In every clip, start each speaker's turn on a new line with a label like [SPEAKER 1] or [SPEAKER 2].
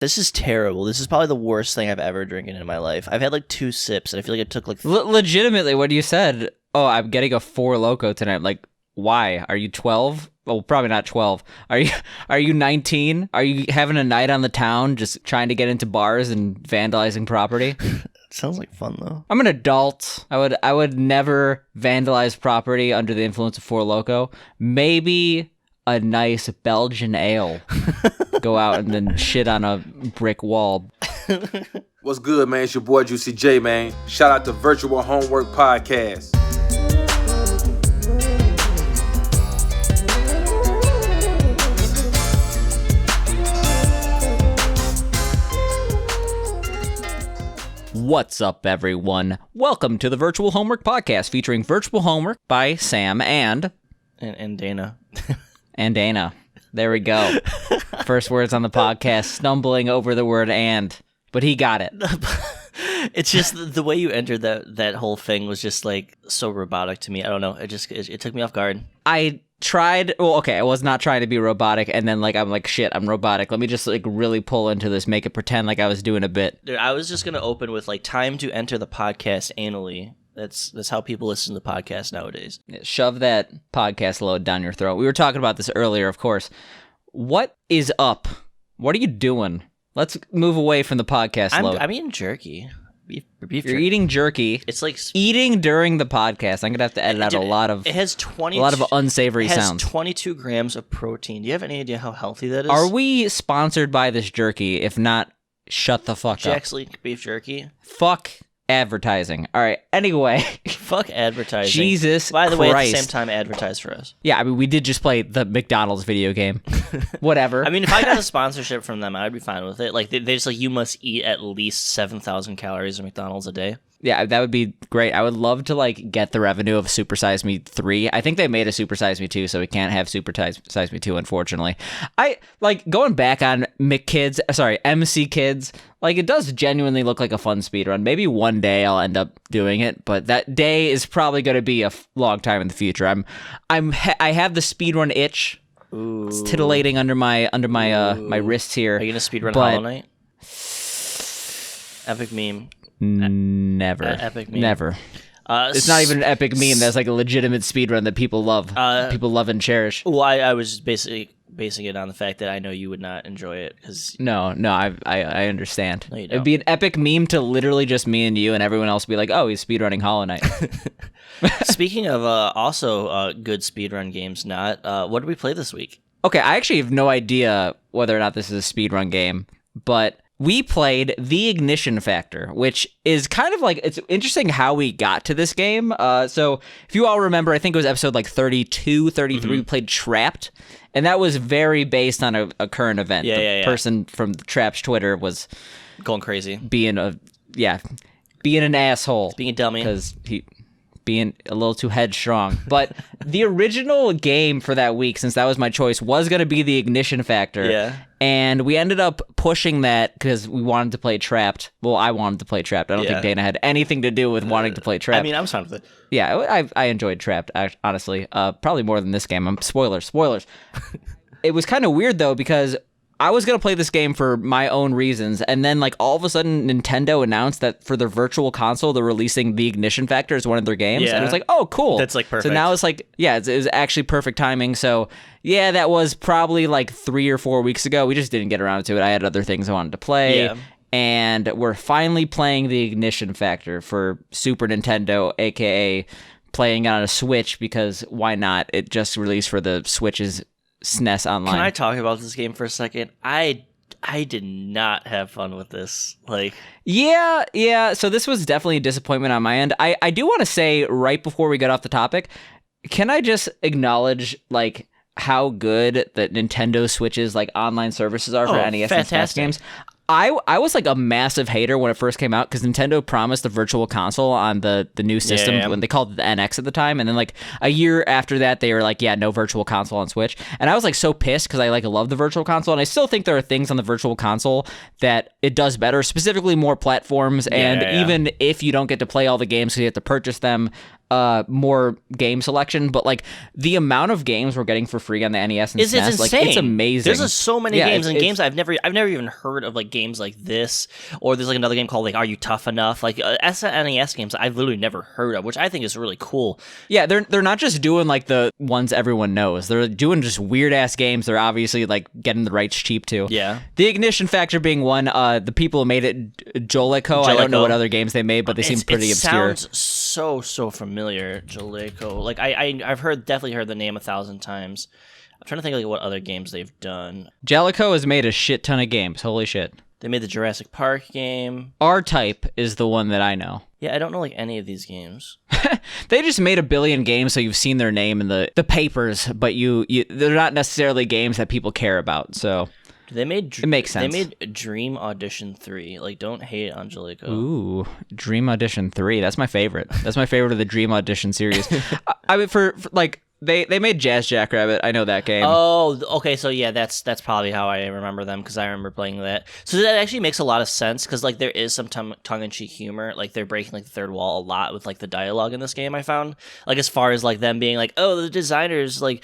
[SPEAKER 1] This is terrible. This is probably the worst thing I've ever drinking in my life. I've had like 2 sips, and I feel like it took like...
[SPEAKER 2] Legitimately, when you said, oh, I'm getting a 4 Loko tonight, I'm like, why? Are you 12? Well, probably not 12. Are you 19? Are you having a night on the town, just trying to get into bars and vandalizing property?
[SPEAKER 1] Sounds like fun, though.
[SPEAKER 2] I'm an adult. I would never vandalize property under the influence of 4 Loko. Maybe a nice Belgian ale. Go out and then shit on a brick wall.
[SPEAKER 3] What's good, man? It's your boy Juicy J, man. Shout out to Virtual Homework Podcast.
[SPEAKER 2] What's up, everyone? Welcome to the Virtual Homework Podcast, featuring virtual homework by Sam and
[SPEAKER 1] Dana.
[SPEAKER 2] And Dana. There we go. First words on the podcast, stumbling over the word "and," but he got it.
[SPEAKER 1] It's just the way you entered that whole thing was just like so robotic to me. I don't know. It took me off guard.
[SPEAKER 2] I tried. Well, okay, I was not trying to be robotic, and then I'm like, shit, I'm robotic. Let me just really pull into this, make it pretend like I was doing a bit.
[SPEAKER 1] Dude, I was just gonna open with time to enter the podcast anally. That's how people listen to podcasts nowadays.
[SPEAKER 2] Yeah, shove that podcast load down your throat. We were talking about this earlier, of course. What is up? What are you doing? Let's move away from the podcast load.
[SPEAKER 1] I'm eating jerky. Beef
[SPEAKER 2] You're
[SPEAKER 1] jerky.
[SPEAKER 2] eating jerky.
[SPEAKER 1] It's like
[SPEAKER 2] eating during the podcast. I'm gonna have to edit out a lot of.
[SPEAKER 1] It has
[SPEAKER 2] a lot of unsavory sounds.
[SPEAKER 1] 22 grams of protein. Do you have any idea how healthy that is?
[SPEAKER 2] Are we sponsored by this jerky? If not, shut the fuck up.
[SPEAKER 1] Jack's Leak beef jerky.
[SPEAKER 2] Fuck advertising. All right. Anyway.
[SPEAKER 1] Fuck advertising.
[SPEAKER 2] Jesus
[SPEAKER 1] By the way, at
[SPEAKER 2] Christ.
[SPEAKER 1] the same time, advertise for us.
[SPEAKER 2] Yeah, I mean, we did just play the McDonald's video game. Whatever.
[SPEAKER 1] I mean, if I got a sponsorship from them, I'd be fine with it. Like, they just you must eat at least 7,000 calories of McDonald's a day.
[SPEAKER 2] Yeah, that would be great. I would love to get the revenue of Super Size Me 3. I think they made a Super Size Me 2, so we can't have Super Size Me 2, unfortunately. I going back on MC Kids, it does genuinely look like a fun speedrun. Maybe one day I'll end up doing it, but that day is probably going to be a long time in the future. I have the speedrun itch.
[SPEAKER 1] Ooh.
[SPEAKER 2] It's titillating under my my wrists here.
[SPEAKER 1] Are you gonna speedrun Hollow Knight? Epic meme.
[SPEAKER 2] Never.
[SPEAKER 1] Epic meme.
[SPEAKER 2] Never. It's not even an epic meme. That's a legitimate speedrun that people love. People love and cherish.
[SPEAKER 1] Well, I was basically basing it on the fact that I know you would not enjoy it.
[SPEAKER 2] No, I understand.
[SPEAKER 1] No, you don't.
[SPEAKER 2] It'd be an epic meme to literally just me and you, and everyone else would be like, oh, he's speedrunning Hollow Knight.
[SPEAKER 1] Speaking of also good speedrun games, what did we play this week?
[SPEAKER 2] Okay, I actually have no idea whether or not this is a speedrun game, but we played The Ignition Factor, which is kind of it's interesting how we got to this game. So if you all remember, I think it was episode 32, 33, we played Trapped, and that was very based on a current event. The person from Trapped Twitter was
[SPEAKER 1] going crazy,
[SPEAKER 2] being an asshole,
[SPEAKER 1] being a dummy,
[SPEAKER 2] because he being a little too headstrong. But the original game for that week, since that was my choice, was going to be The Ignition Factor.
[SPEAKER 1] Yeah.
[SPEAKER 2] And we ended up pushing that because we wanted to play Trapped. Well, I wanted to play Trapped. I don't think Dana had anything to do with wanting to play Trapped.
[SPEAKER 1] I mean, I was fine with it.
[SPEAKER 2] Yeah, I enjoyed Trapped, honestly. Probably more than this game. Spoilers. It was kind of weird, though, because I was going to play this game for my own reasons, and then all of a sudden Nintendo announced that for their virtual console they're releasing The Ignition Factor as one of their games, and it was oh, cool.
[SPEAKER 1] That's perfect.
[SPEAKER 2] So now it's it was actually perfect timing. So yeah, that was probably 3 or 4 weeks ago. We just didn't get around to it. I had other things I wanted to play, and we're finally playing The Ignition Factor for Super Nintendo, aka playing on a Switch, because why not? It just released for the Switch's SNES Online.
[SPEAKER 1] Can I talk about this game for a second? I did not have fun with this.
[SPEAKER 2] Yeah. So this was definitely a disappointment on my end. I do want to say right before we get off the topic, can I just acknowledge how good the Nintendo Switch's online services are for NES and SNES games? I was a massive hater when it first came out because Nintendo promised the virtual console on the new system when they called it the NX at the time, and then a year after that they were no virtual console on Switch, and I was so pissed because I love the virtual console, and I still think there are things on the virtual console that it does better, specifically more platforms, and even if you don't get to play all the games because you have to purchase them, more game selection, but like the amount of games we're getting for free on the NES and
[SPEAKER 1] It's
[SPEAKER 2] SNES, like
[SPEAKER 1] insane.
[SPEAKER 2] it's amazing.
[SPEAKER 1] There's so many games and
[SPEAKER 2] it's,
[SPEAKER 1] games I've never even heard of, like games like this, or there's like another game called like Are You Tough Enough? Like SNES games I've literally never heard of, which I think is really cool.
[SPEAKER 2] Yeah, they're not just doing like the ones everyone knows. They're doing just weird ass games. They're obviously like getting the rights cheap too.
[SPEAKER 1] Yeah.
[SPEAKER 2] The Ignition Factor being one. The people who made it, Jolico. I don't know what other games they made, but they seem pretty obscure.
[SPEAKER 1] It sounds so familiar, Jolico. Like I've definitely heard the name 1,000 times. I'm trying to think of like what other games they've done.
[SPEAKER 2] Jolico has made a shit ton of games. Holy shit.
[SPEAKER 1] They made the Jurassic Park game.
[SPEAKER 2] R-Type is the one that I know.
[SPEAKER 1] Yeah, I don't know like any of these games.
[SPEAKER 2] They just made a billion games, so you've seen their name in the papers, but they're not necessarily games that people care about. So
[SPEAKER 1] it makes sense. They made Dream Audition 3. Like, don't hate on Jolico.
[SPEAKER 2] Ooh, Dream Audition 3. That's my favorite. That's my favorite of the Dream Audition series. I mean, for like. They made Jazz Jackrabbit. I know that game.
[SPEAKER 1] Oh, okay. So yeah, that's probably how I remember them, because I remember playing that. So that actually makes a lot of sense, because like there is some tongue-in-cheek humor. Like they're breaking like the third wall a lot with like the dialogue in this game. I found, like, as far as like them being like, oh, the designers, like,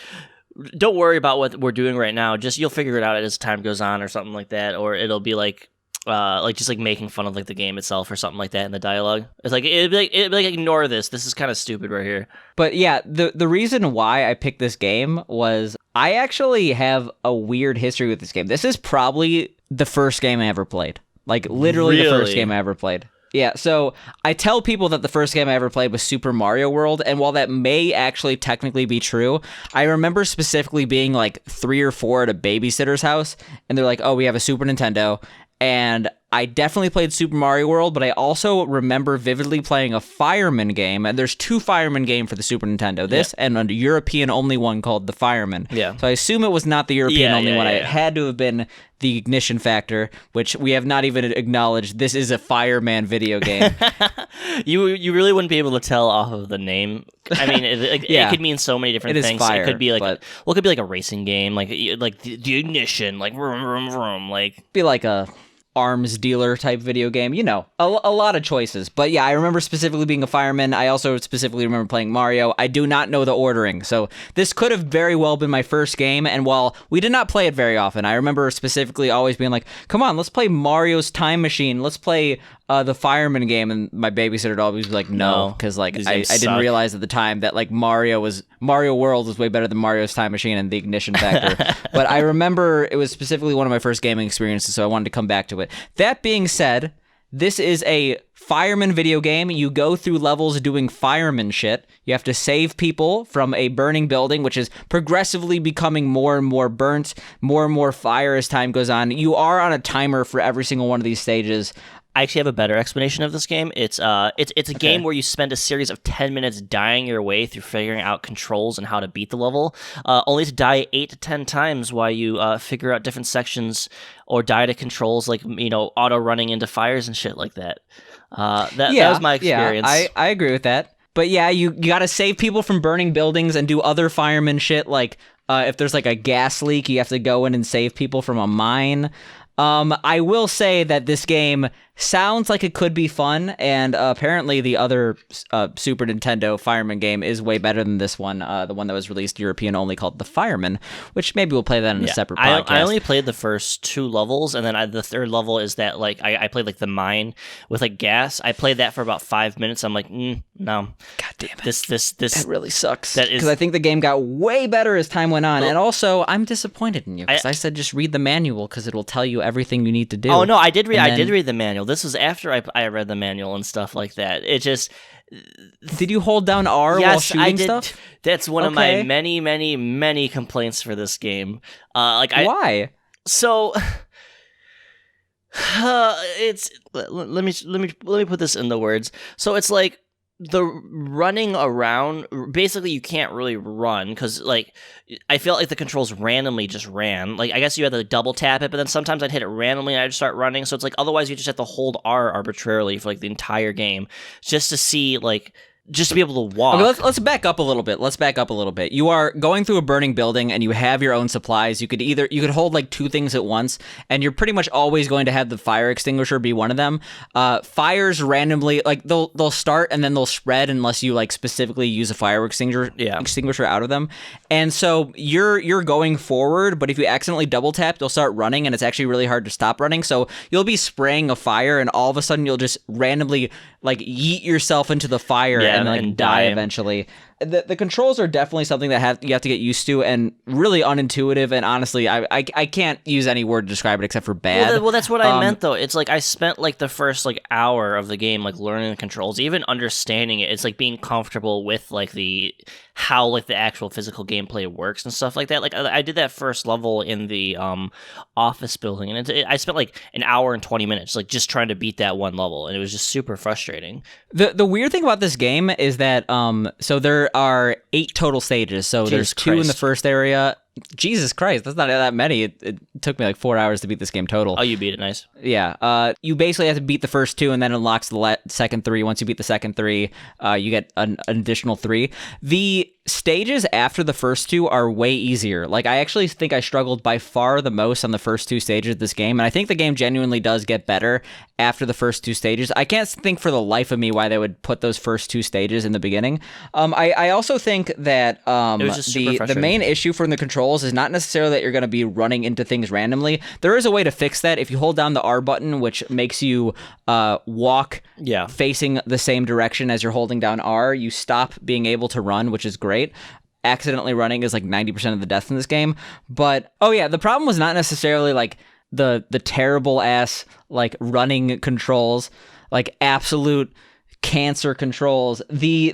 [SPEAKER 1] don't worry about what we're doing right now. Just you'll figure it out as time goes on, or something like that. Or it'll be like just like making fun of like the game itself or something like that in the dialogue. It's like it'd be like ignore this. This is kind of stupid right here.
[SPEAKER 2] But yeah, the reason why I picked this game was I actually have a weird history with this game. This is probably the first game I ever played. Like literally the first game I ever played. Yeah, so I tell people that the first game I ever played was Super Mario World, and while that may actually technically be true, I remember specifically being like 3 or 4 at a babysitter's house, and they're like, oh, we have a Super Nintendo. And I definitely played Super Mario World, but I also remember vividly playing a Fireman game. And there's 2 Fireman games for the Super Nintendo. This and a European-only one called the Fireman.
[SPEAKER 1] Yeah.
[SPEAKER 2] So I assume it was not the European-only one. It had to have been the Ignition Factor, which we have not even acknowledged. This is a Fireman video game.
[SPEAKER 1] You really wouldn't be able to tell off of the name. I mean, it could mean so many different things.
[SPEAKER 2] Fire,
[SPEAKER 1] it could be like it could be like a racing game, like the Ignition, like vroom vroom vroom, like
[SPEAKER 2] be like a arms dealer type video game, you know, a lot of choices. But yeah, I remember specifically being a fireman. I also specifically remember playing Mario. I do not know the ordering, so this could have very well been my first game. And while we did not play it very often, I remember specifically always being like, come on, let's play Mario's Time Machine, let's play the fireman game. And my babysitter would always be like, no, because like I didn't realize at the time that like Mario World was way better than Mario's Time Machine and the Ignition Factor. But I remember it was specifically one of my first gaming experiences, so I wanted to come back to it. That being said, this is a fireman video game. You go through levels doing fireman shit. You have to save people from a burning building, which is progressively becoming more and more burnt, more and more fire as time goes on. You are on a timer for every single one of these stages.
[SPEAKER 1] I actually have a better explanation of this game. It's a game where you spend a series of 10 minutes dying your way through figuring out controls and how to beat the level, only to die 8 to 10 times while you figure out different sections, or die to controls like, you know, auto running into fires and shit like that. That was my experience.
[SPEAKER 2] Yeah, I agree with that. But yeah, you got to save people from burning buildings and do other fireman shit, like if there's like a gas leak, you have to go in and save people from a mine. I will say that this game sounds like it could be fun, and apparently the other Super Nintendo Fireman game is way better than this one, the one that was released European only, called The Fireman, which maybe we'll play that in a separate podcast.
[SPEAKER 1] I only played the first 2 levels, and then the third level is that, like, I played, like, the mine with, like, gas. I played that for about 5 minutes. I'm like, no.
[SPEAKER 2] God damn it.
[SPEAKER 1] This
[SPEAKER 2] that really sucks. Because I think the game got way better as time went on, and also, I'm disappointed in you, because I said just read the manual, because it will tell you everything you need to do.
[SPEAKER 1] Oh, no, I did read the manual. This was after I read the manual and stuff like that. It just...
[SPEAKER 2] Did you hold down R while shooting
[SPEAKER 1] I did.
[SPEAKER 2] Stuff?
[SPEAKER 1] That's one of my many, many, many complaints for this game.
[SPEAKER 2] Why?
[SPEAKER 1] So... it's... Let me put this into words. So it's like, the running around, basically you can't really run, because like I felt like the controls randomly just ran. Like, I guess you had to double tap it, but then sometimes I'd hit it randomly and I'd start running. So it's like, otherwise you just have to hold R arbitrarily for like the entire game, just to see like just to be able to walk.
[SPEAKER 2] Okay, let's back up a little bit. You are going through a burning building and you have your own supplies. You could hold like two things at once, and you're pretty much always going to have the fire extinguisher be one of them. Fires randomly, like they'll start and then they'll spread unless you like specifically use a fire extinguisher out of them. And so you're going forward, but if you accidentally double tap, you'll start running, and it's actually really hard to stop running. So you'll be spraying a fire, and all of a sudden you'll just randomly like yeet yourself into the fire and like die eventually. The controls are definitely something that you have to get used to, and really unintuitive. And honestly, I can't use any word to describe it except for bad.
[SPEAKER 1] Well, that's what I meant though. It's like I spent like the first like hour of the game like learning the controls, even understanding it. It's like being comfortable with like how like the actual physical gameplay works and stuff like that. Like I did that first level in the office building, and I spent like an hour and 20 minutes like just trying to beat that one level, and it was just super frustrating.
[SPEAKER 2] The weird thing about this game is that so there are 8 total stages. So there's 2 in the first area. Jesus Christ, that's not that many. It took me like 4 hours to beat this game total.
[SPEAKER 1] Oh, you beat it, nice.
[SPEAKER 2] Yeah. You basically have to beat the first 2, and then it unlocks the second 3. Once you beat the second 3, you get an additional 3. The stages after the first 2 are way easier. Like, I actually think I struggled by far the most on the first 2 stages of this game, and I think the game genuinely does get better after the first 2 stages. I can't think for the life of me why they would put those first 2 stages in the beginning. I also think that the main issue from the controls is not necessarily that you're going to be running into things randomly. There is a way to fix that. If you hold down the R button, which makes you walk facing the same direction as you're holding down R, you stop being able to run, which is great. Accidentally running is like 90% of the deaths in this game. But the problem was not necessarily like the terrible ass like running controls, like absolute cancer controls. The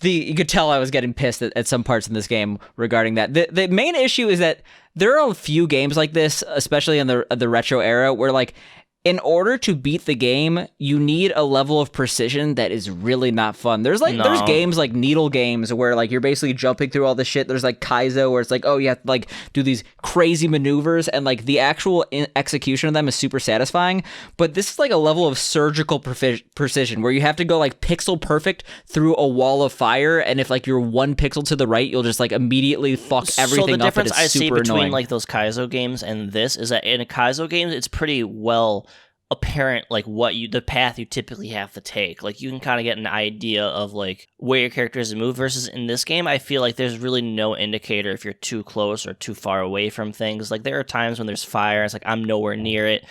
[SPEAKER 2] you could tell I was getting pissed at some parts in this game regarding that. The main issue is that there are a few games like this, especially in the retro era, where like in order to beat the game, you need a level of precision that is really not fun. There's games like Needle games where like you're basically jumping through all this shit. There's like Kaizo where it's like, oh, you have to like do these crazy maneuvers, and like the actual execution of them is super satisfying. But this is like a level of surgical precision where you have to go like pixel perfect through a wall of fire, and if like you're 1 pixel to the right, you'll just like immediately fuck everything up. So the difference
[SPEAKER 1] I see between
[SPEAKER 2] annoying.
[SPEAKER 1] Like those Kaizo games and this is that in a Kaizo game, it's pretty well apparent like the path you typically have to take. Like you can kind of get an idea of like where your character is to move, versus in this game I feel like there's really no indicator if you're too close or too far away from things. Like there are times when there's fire, it's like I'm nowhere near it,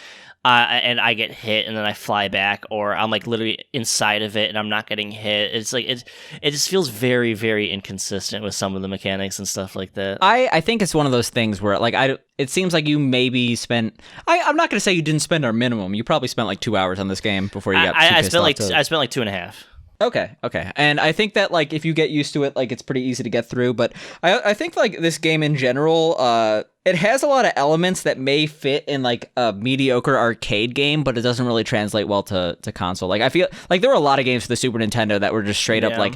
[SPEAKER 1] and I get hit and then I fly back, or I'm like literally inside of it and I'm not getting hit. It's like it just feels very, very inconsistent with some of the mechanics and stuff like that.
[SPEAKER 2] I think it's one of those things where like it seems like you maybe spent. I'm not gonna say you didn't spend our minimum. You probably spent like 2 hours on this game before you got.
[SPEAKER 1] I spent like 2.5.
[SPEAKER 2] Okay. And I think that like if you get used to it, like it's pretty easy to get through. But I think like this game in general, it has a lot of elements that may fit in like a mediocre arcade game, but it doesn't really translate well to console. Like I feel like there were a lot of games for the Super Nintendo that were just straight up like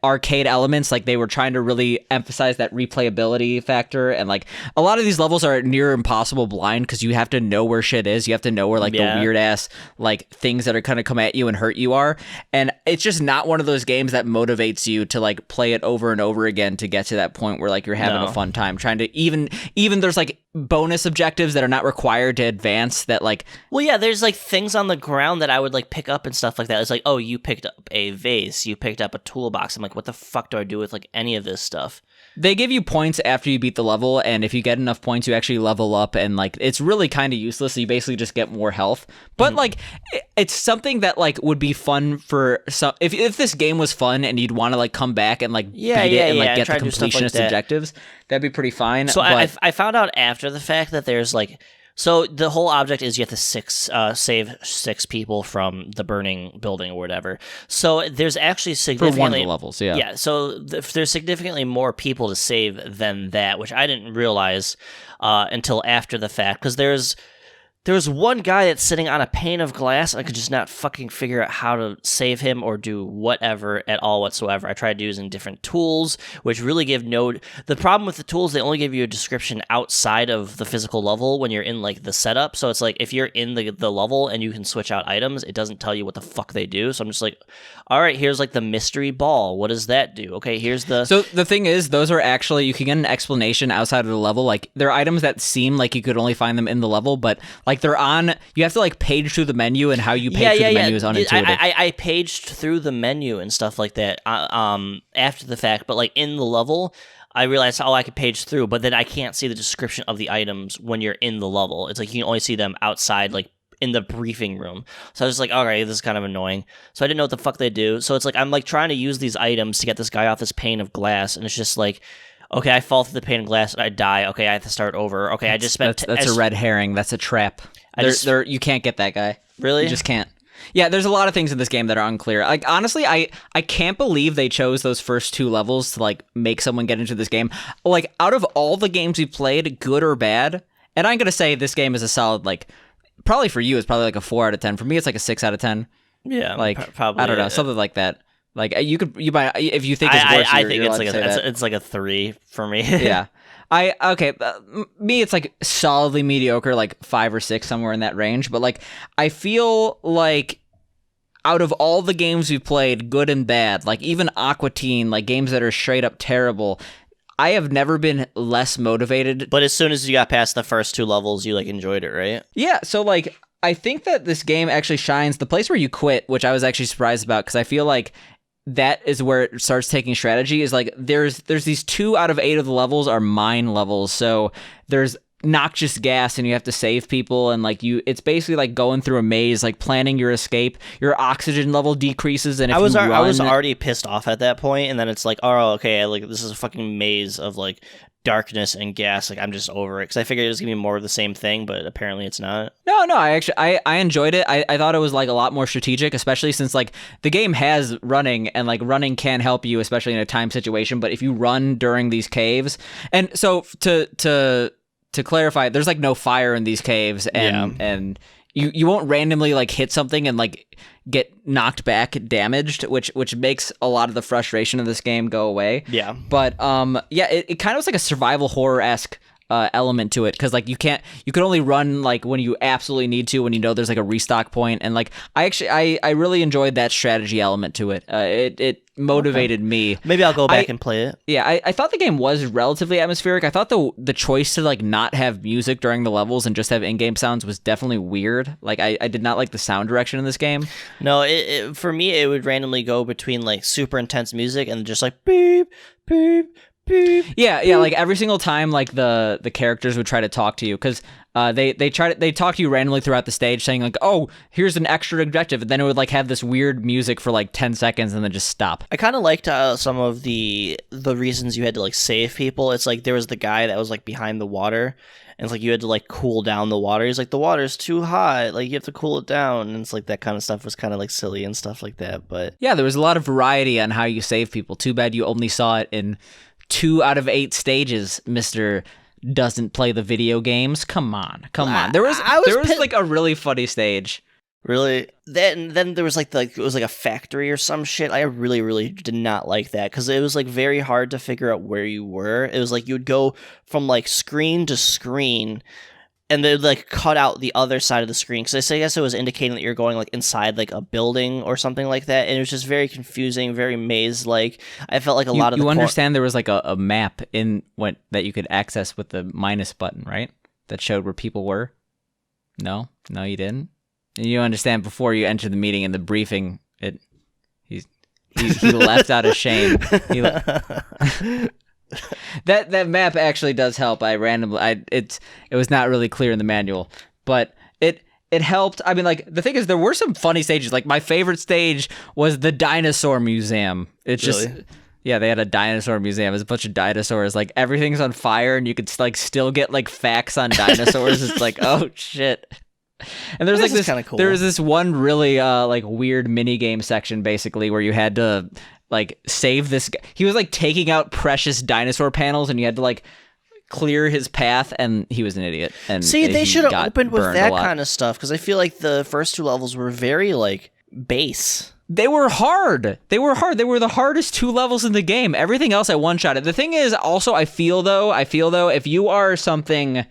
[SPEAKER 2] arcade elements. Like they were trying to really emphasize that replayability factor, and like a lot of these levels are near impossible blind because you have to know where shit is. You have to know where like the weird ass like things that are kind of come at you and hurt you are, and it's just not one of those games that motivates you to like play it over and over again to get to that point where like you're having a fun time trying to even there's like bonus objectives that are not required to advance that like
[SPEAKER 1] there's like things on the ground that I would like pick up and stuff like that. It's like, oh, you picked up a vase, you picked up a toolbox. I'm like, what the fuck do I do with like any of this stuff?
[SPEAKER 2] They give you points after you beat the level, and if you get enough points, you actually level up, and like it's really kind of useless. So you basically just get more health. But like it's something that like would be fun for some. If this game was fun and you'd want to like come back and like beat it and like get the completionist objectives, that'd be pretty fine.
[SPEAKER 1] So I found out after the fact that there's like. So the whole object is you have to save 6 people from the burning building or whatever. So there's actually significantly
[SPEAKER 2] for one of the levels,
[SPEAKER 1] yeah. So there's significantly more people to save than that, which I didn't realize until after the fact, because there's There was one guy that's sitting on a pane of glass. I could just not fucking figure out how to save him or do whatever at all whatsoever. I tried using different tools, which really give no... The problem with the tools, they only give you a description outside of the physical level when you're in, like, the setup. So it's like, if you're in the level and you can switch out items, it doesn't tell you what the fuck they do. So I'm just like, all right, here's, like, the mystery ball. What does that do? Okay, here's the...
[SPEAKER 2] So the thing is, those are actually... You can get an explanation outside of the level. Like, there are items that seem like you could only find them in the level, but, like, they're on... You have to, like, page through the menu, and how you page through the menu is unintuitive.
[SPEAKER 1] I paged through the menu and stuff like that after the fact, but, like, in the level, I realized, I could page through, but then I can't see the description of the items when you're in the level. It's like you can only see them outside, like, in the briefing room. So I was just like, all right, this is kind of annoying. So I didn't know what the fuck they do. So it's like, I'm, like, trying to use these items to get this guy off this pane of glass, and it's just like... Okay, I fall through the pane of glass, I die. Okay, I have to start over. Okay, I just spent...
[SPEAKER 2] That's a red herring. That's a trap. You can't get that guy.
[SPEAKER 1] Really?
[SPEAKER 2] You just can't. Yeah, there's a lot of things in this game that are unclear. Like, honestly, I can't believe they chose those first 2 levels to, like, make someone get into this game. Like, out of all the games we've played, good or bad, and I'm gonna say this game is a solid, like, probably for you, it's probably like a 4 out of 10. For me, it's like a 6 out of 10.
[SPEAKER 1] Yeah,
[SPEAKER 2] like,
[SPEAKER 1] probably.
[SPEAKER 2] I don't know, something like that. Like, you might, if you think it's worse,
[SPEAKER 1] I think it's like a 3 for me.
[SPEAKER 2] Yeah. Me, it's like solidly mediocre, like 5 or 6, somewhere in that range. But, like, I feel like out of all the games we've played, good and bad, like even Aqua Teen, like games that are straight up terrible, I have never been less motivated.
[SPEAKER 1] But as soon as you got past the first 2 levels, you, like, enjoyed it, right?
[SPEAKER 2] Yeah, so, like, I think that this game actually shines. The place where you quit, which I was actually surprised about, because I feel like that is where it starts taking strategy, is like there's these 2 out of 8 of the levels are mine levels. So there's noxious gas and you have to save people, and like it's basically like going through a maze, like planning your escape. Your oxygen level decreases, and if I was
[SPEAKER 1] already pissed off at that point, and then it's like, oh, okay, like this is a fucking maze of like darkness and gas. Like, I'm just over it, because I figured it was gonna be more of the same thing, but apparently it's not.
[SPEAKER 2] No, I enjoyed it. I thought it was like a lot more strategic, especially since like the game has running, and like running can help you, especially in a time situation. But if you run during these caves, and so to clarify, there's like no fire in these caves, and you won't randomly like hit something and like get knocked back, damaged, which makes a lot of the frustration of this game go away.
[SPEAKER 1] Yeah.
[SPEAKER 2] But it kind of was like a survival horror-esque element to it, because like you could only run like when you absolutely need to, when you know there's like a restock point, and like I really enjoyed that strategy element to it. It motivated me.
[SPEAKER 1] Maybe I'll go back and play it.
[SPEAKER 2] Yeah, I thought the game was relatively atmospheric. I thought the choice to like not have music during the levels and just have in-game sounds was definitely weird. Like I did not like the sound direction in this game.
[SPEAKER 1] No, for me it would randomly go between like super intense music and just like beep beep.
[SPEAKER 2] Yeah, like every single time, like the characters would try to talk to you, because they talk to you randomly throughout the stage, saying like, "Oh, here's an extra objective," and then it would like have this weird music for like 10 seconds and then just stop.
[SPEAKER 1] I kind of liked some of the reasons you had to like save people. It's like there was the guy that was like behind the water, and it's like you had to like cool down the water. He's like, the water's too hot, like you have to cool it down, and it's like that kind of stuff was kind of like silly and stuff like that. But
[SPEAKER 2] yeah, there was a lot of variety on how you save people. Too bad you only saw it in 2 out of 8 stages, Mr. Doesn't play the video games. Come on. There was like a really funny stage.
[SPEAKER 1] Really? Then there was like it was like a factory or some shit. I really, really did not like that, because it was like very hard to figure out where you were. It was like you would go from like screen to screen, and they'd like cut out the other side of the screen, because I guess it was indicating that you're going like inside like a building or something like that, and it was just very confusing, very maze-like. I felt like a lot of
[SPEAKER 2] you understand there was like a map that you could access with the minus button, right? That showed where people were. No, you didn't. You understand, before you entered the meeting in the briefing, he left out of shame. That map actually does help. It was not really clear in the manual, but it helped. I mean, like, the thing is, there were some funny stages. Like, my favorite stage was the dinosaur museum. It's
[SPEAKER 1] really?
[SPEAKER 2] Just, yeah, they had a dinosaur museum. It's a bunch of dinosaurs. Like, everything's on fire, and you could like still get like facts on dinosaurs. It's like, oh shit. And there's like this kind of cool. There was this one really like weird mini game section, basically, where you had to like save this guy. He was like taking out precious dinosaur panels, and you had to like clear his path, and he was an idiot. And
[SPEAKER 1] See, they
[SPEAKER 2] he
[SPEAKER 1] should have
[SPEAKER 2] got
[SPEAKER 1] opened with
[SPEAKER 2] burned a
[SPEAKER 1] that
[SPEAKER 2] lot.
[SPEAKER 1] kind of stuff, because I feel like the first 2 levels were very, like, base.
[SPEAKER 2] They were hard. They were the hardest 2 levels in the game. Everything else I one-shotted. The thing is, also, I feel though, if you are something...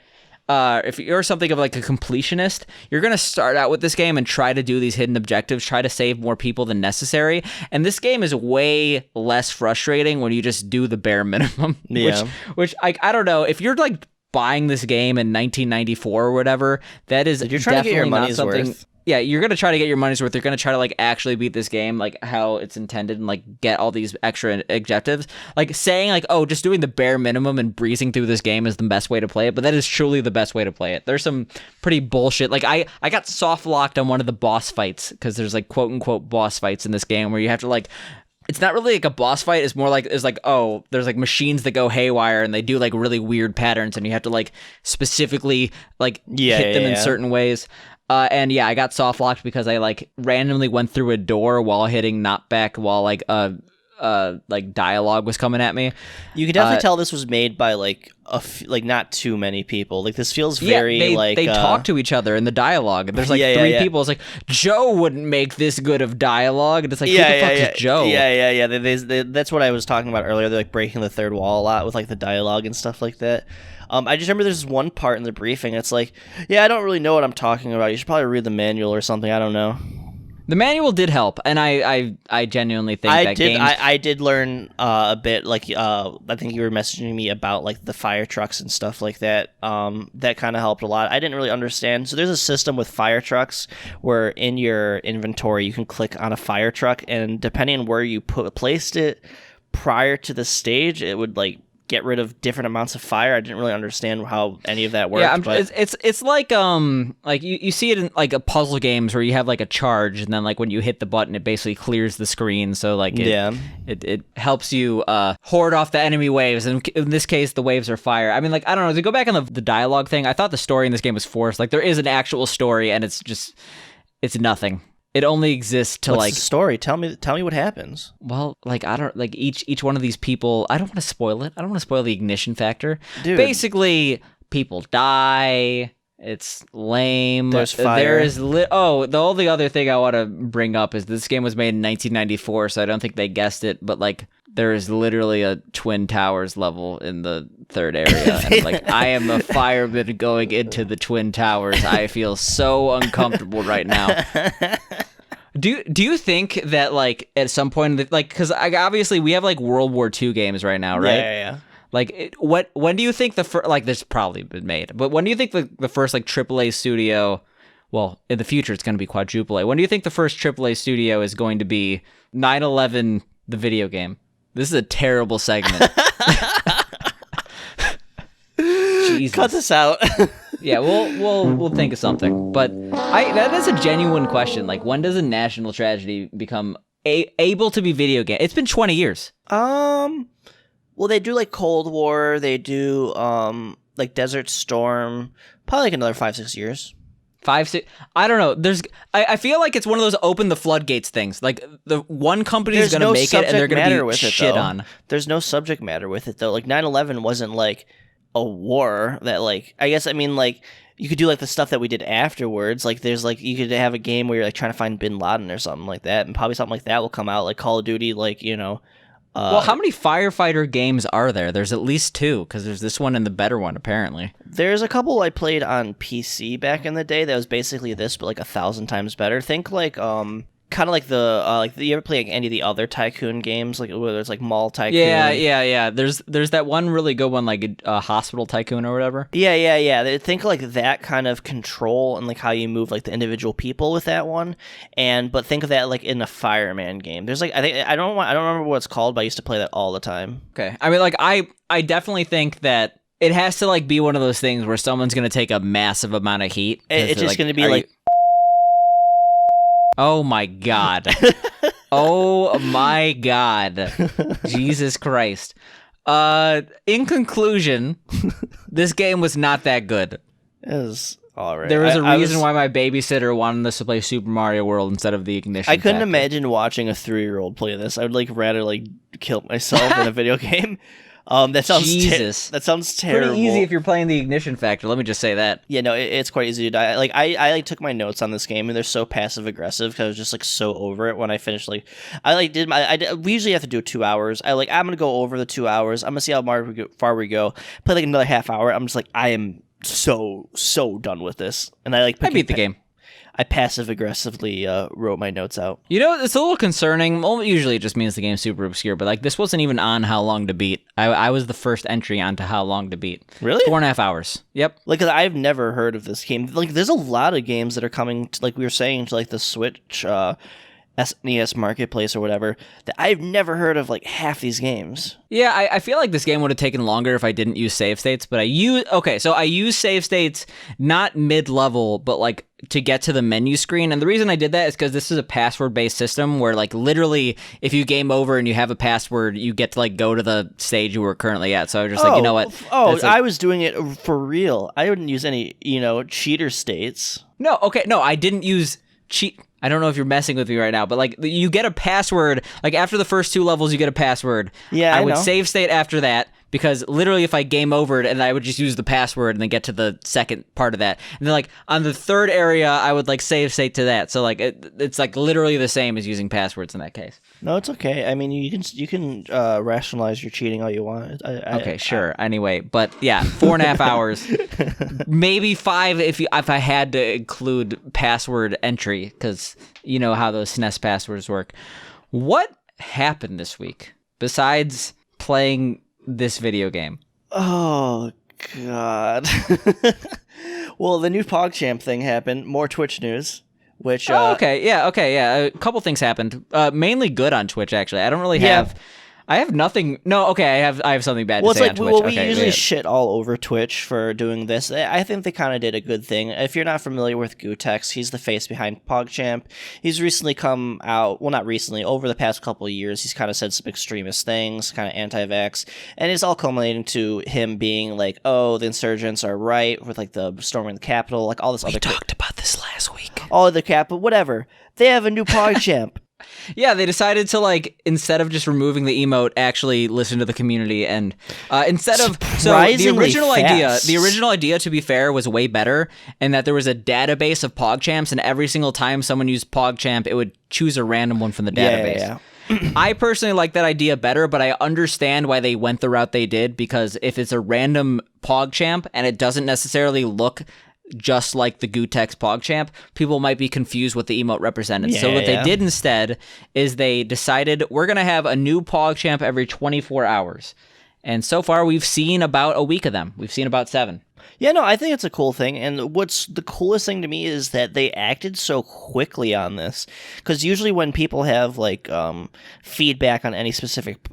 [SPEAKER 2] if you're something of like a completionist, you're going to start out with this game and try to do these hidden objectives, try to save more people than necessary. And this game is way less frustrating when you just do the bare minimum.
[SPEAKER 1] Yeah.
[SPEAKER 2] Which I don't know. If you're like buying this game in 1994 or whatever, that is
[SPEAKER 1] You're trying to get your
[SPEAKER 2] definitely not
[SPEAKER 1] money's
[SPEAKER 2] something...
[SPEAKER 1] worth.
[SPEAKER 2] Yeah, you're going to try to get your money's worth. You're going to try to like actually beat this game like how it's intended and like get all these extra objectives. Like saying like, oh, just doing the bare minimum and breezing through this game is the best way to play it, but that is truly the best way to play it. There's some pretty bullshit. Like I got soft locked on one of the boss fights because there's like quote unquote boss fights in this game where you have to like, it's not really like a boss fight. It's more like, it's like, oh, there's like machines that go haywire and they do like really weird patterns and you have to like specifically like hit them in certain ways. And yeah, I got soft locked because I like randomly went through a door while hitting knockback while like dialogue was coming at me.
[SPEAKER 1] You can definitely tell this was made by like not too many people. Like this feels very
[SPEAKER 2] they talk to each other in the dialogue. There's like 3 people. It's like Joe wouldn't make this good of dialogue, and it's like who the fuck is Joe?
[SPEAKER 1] Yeah. That's what I was talking about earlier. They're like breaking the third wall a lot with like the dialogue and stuff like that. I just remember there's this one part in the briefing. It's like, yeah, I don't really know what I'm talking about. You should probably read the manual or something. I don't know.
[SPEAKER 2] The manual did help, and I genuinely think
[SPEAKER 1] I did learn a bit. Like I think you were messaging me about like the fire trucks and stuff like that. That kind of helped a lot. I didn't really understand. So there's a system with fire trucks where in your inventory you can click on a fire truck, and depending on where you placed it prior to the stage, it would like get rid of different amounts of fire. I didn't really understand how any of that worked.
[SPEAKER 2] Yeah,
[SPEAKER 1] but
[SPEAKER 2] it's like you see it in like a puzzle games where you have like a charge and then like when you hit the button it basically clears the screen. So like it helps you hoard off the enemy waves. And in this case, the waves are fire. I mean, like I don't know. To go back on the dialogue thing, I thought the story in this game was forced. Like there is an actual story and it's nothing. It only exists to
[SPEAKER 1] What's the story? Tell me what happens.
[SPEAKER 2] Well, like I don't like each one of these people. I don't want to spoil it. I don't want to spoil the ignition factor.
[SPEAKER 1] Dude.
[SPEAKER 2] Basically, people die. It's lame.
[SPEAKER 1] There's fire.
[SPEAKER 2] There is the only other thing I want to bring up is this game was made in 1994, so I don't think they guessed it. But like, there is literally a Twin Towers level in the third area. And like, I am a fireman going into the Twin Towers. I feel so uncomfortable right now. Do you think that like at some point, like, because obviously we have like World War II games right now, right?
[SPEAKER 1] Yeah.
[SPEAKER 2] Like, when do you think the first, like, this probably been made, but when do you think the first like AAA studio? Well, in the future it's going to be quadruple A. When do you think the first AAA studio is going to be 9/11 the video game? This is a terrible segment. Jesus.
[SPEAKER 1] Cut this out.
[SPEAKER 2] Yeah, we'll think of something. But that is a genuine question. Like, when does a national tragedy become able to be video game? It's been 20 years.
[SPEAKER 1] Well, they do like Cold War. They do like Desert Storm. Probably like another 5-6 years.
[SPEAKER 2] 5-6. I don't know. I feel like it's one of those open the floodgates things. Like the one company is going to make it, and they're going to be shit on.
[SPEAKER 1] There's no subject matter with it though. Like 9/11 wasn't like a war that like I mean like you could do like the stuff that we did afterwards. Like there's like you could have a game where you're like trying to find Bin Laden or something like that, and probably something like that will come out. Like Call of Duty, like
[SPEAKER 2] well, how many firefighter games are there? There's at least 2, because there's this one and the better one, apparently.
[SPEAKER 1] There's a couple I played on PC back in the day that was basically this, but like 1,000 times better. Think like kind of like you ever play like any of the other Tycoon games, like whether it's like Mall Tycoon?
[SPEAKER 2] Yeah. There's that one really good one, like Hospital Tycoon or whatever.
[SPEAKER 1] Yeah. They think like that kind of control and like how you move like the individual people with that one, but think of that like in a fireman game. There's like I don't remember what it's called, but I used to play that all the time.
[SPEAKER 2] Okay, I mean like I definitely think that it has to like be one of those things where someone's gonna take a massive amount of heat.
[SPEAKER 1] It's just gonna be like.
[SPEAKER 2] Oh my God. Oh my God. Jesus Christ. In conclusion, this game was not that good.
[SPEAKER 1] It was alright.
[SPEAKER 2] There was a reason why my babysitter wanted us to play Super Mario World instead of the Ignition
[SPEAKER 1] I couldn't
[SPEAKER 2] Factor.
[SPEAKER 1] imagine watching a 3-year-old play this. I would like rather like kill myself in a video game. That sounds
[SPEAKER 2] Jesus.
[SPEAKER 1] that sounds terrible.
[SPEAKER 2] Pretty easy if you're playing the ignition factor. Let me just say that.
[SPEAKER 1] Yeah, no, it's quite easy to die. Like I like took my notes on this game, and they're so passive aggressive because I was just like so over it when I finished. Like we usually have to do 2 hours. I'm gonna go over the 2 hours. I'm gonna see how far we go. Play like another half hour. I'm just like I am so done with this, and I
[SPEAKER 2] beat the game.
[SPEAKER 1] I passive aggressively wrote my notes out.
[SPEAKER 2] You know, it's a little concerning. Well, usually it just means the game's super obscure, but like this wasn't even on how long to beat. I was the first entry onto how long to beat.
[SPEAKER 1] Really?
[SPEAKER 2] 4.5 hours. Yep.
[SPEAKER 1] Like, 'cause I've never heard of this game. Like, there's a lot of games that are coming, to, like we were saying, to like the Switch, SNES Marketplace or whatever, that I've never heard of like half these games.
[SPEAKER 2] Yeah, I feel like this game would have taken longer if I didn't use save states, but I use save states not mid-level, but like to get to the menu screen. And the reason I did that is because this is a password-based system where like literally if you game over and you have a password, you get to like go to the stage you were currently at. So I was just like, you know what?
[SPEAKER 1] I was doing it for real. I wouldn't use any, cheater states.
[SPEAKER 2] No, I didn't use cheat. I don't know if you're messing with me right now, but like you get a password. Like after the first 2 levels, you get a password.
[SPEAKER 1] Yeah,
[SPEAKER 2] I
[SPEAKER 1] know.
[SPEAKER 2] would save state after that because literally if I game overed and I would just use the password and then get to the second part of that. And then like on the third area, I would like save state to that. So like it's like literally the same as using passwords in that case.
[SPEAKER 1] No, it's okay. I mean, you can rationalize your cheating all you want.
[SPEAKER 2] Okay, sure. Anyway, but yeah, 4.5 hours, maybe 5 if I had to include password entry because you know how those SNES passwords work. What happened this week besides playing this video game?
[SPEAKER 1] Oh God. Well, the new PogChamp thing happened. More Twitch news. Which
[SPEAKER 2] okay, yeah. A couple things happened. Mainly good on Twitch, actually. I don't really have. I have nothing. No, okay. I have something bad to say on Twitch.
[SPEAKER 1] Well, we usually shit all over Twitch for doing this. I think they kind of did a good thing. If you're not familiar with Gutex, he's the face behind PogChamp. He's recently come out. Well, not recently. Over the past couple of years, he's kind of said some extremist things, kind of anti-vax, and it's all culminating to him being like, "Oh, the insurgents are right with like the storming the Capitol, like all this."
[SPEAKER 2] We talked about this last week.
[SPEAKER 1] Oh, the Capitol, whatever. They have a new PogChamp.
[SPEAKER 2] Yeah, they decided to like instead of just removing the emote, actually listen to the community and instead of the original idea to be fair was way better and that there was a database of PogChamps and every single time someone used PogChamp, it would choose a random one from the database.
[SPEAKER 1] Yeah.
[SPEAKER 2] I personally like that idea better, but I understand why they went the route they did because if it's a random PogChamp and it doesn't necessarily look just like the Gutex PogChamp, people might be confused what the emote represented. So what they did instead is they decided we're going to have a new PogChamp every 24 hours. And so far we've seen about a week of them. We've seen about 7.
[SPEAKER 1] Yeah, no, I think it's a cool thing. And what's the coolest thing to me is that they acted so quickly on this. Because usually when people have like feedback on any specific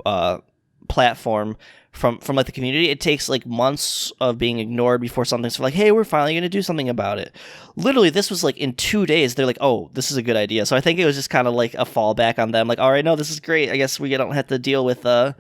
[SPEAKER 1] platform, from like the community, it takes like months of being ignored before something's like, hey, we're finally going to do something about it. Literally, this was like in 2 days, they're like, oh, this is a good idea. So I think it was just kind of like a fallback on them. Like, all right, no, this is great. I guess we don't have to deal with the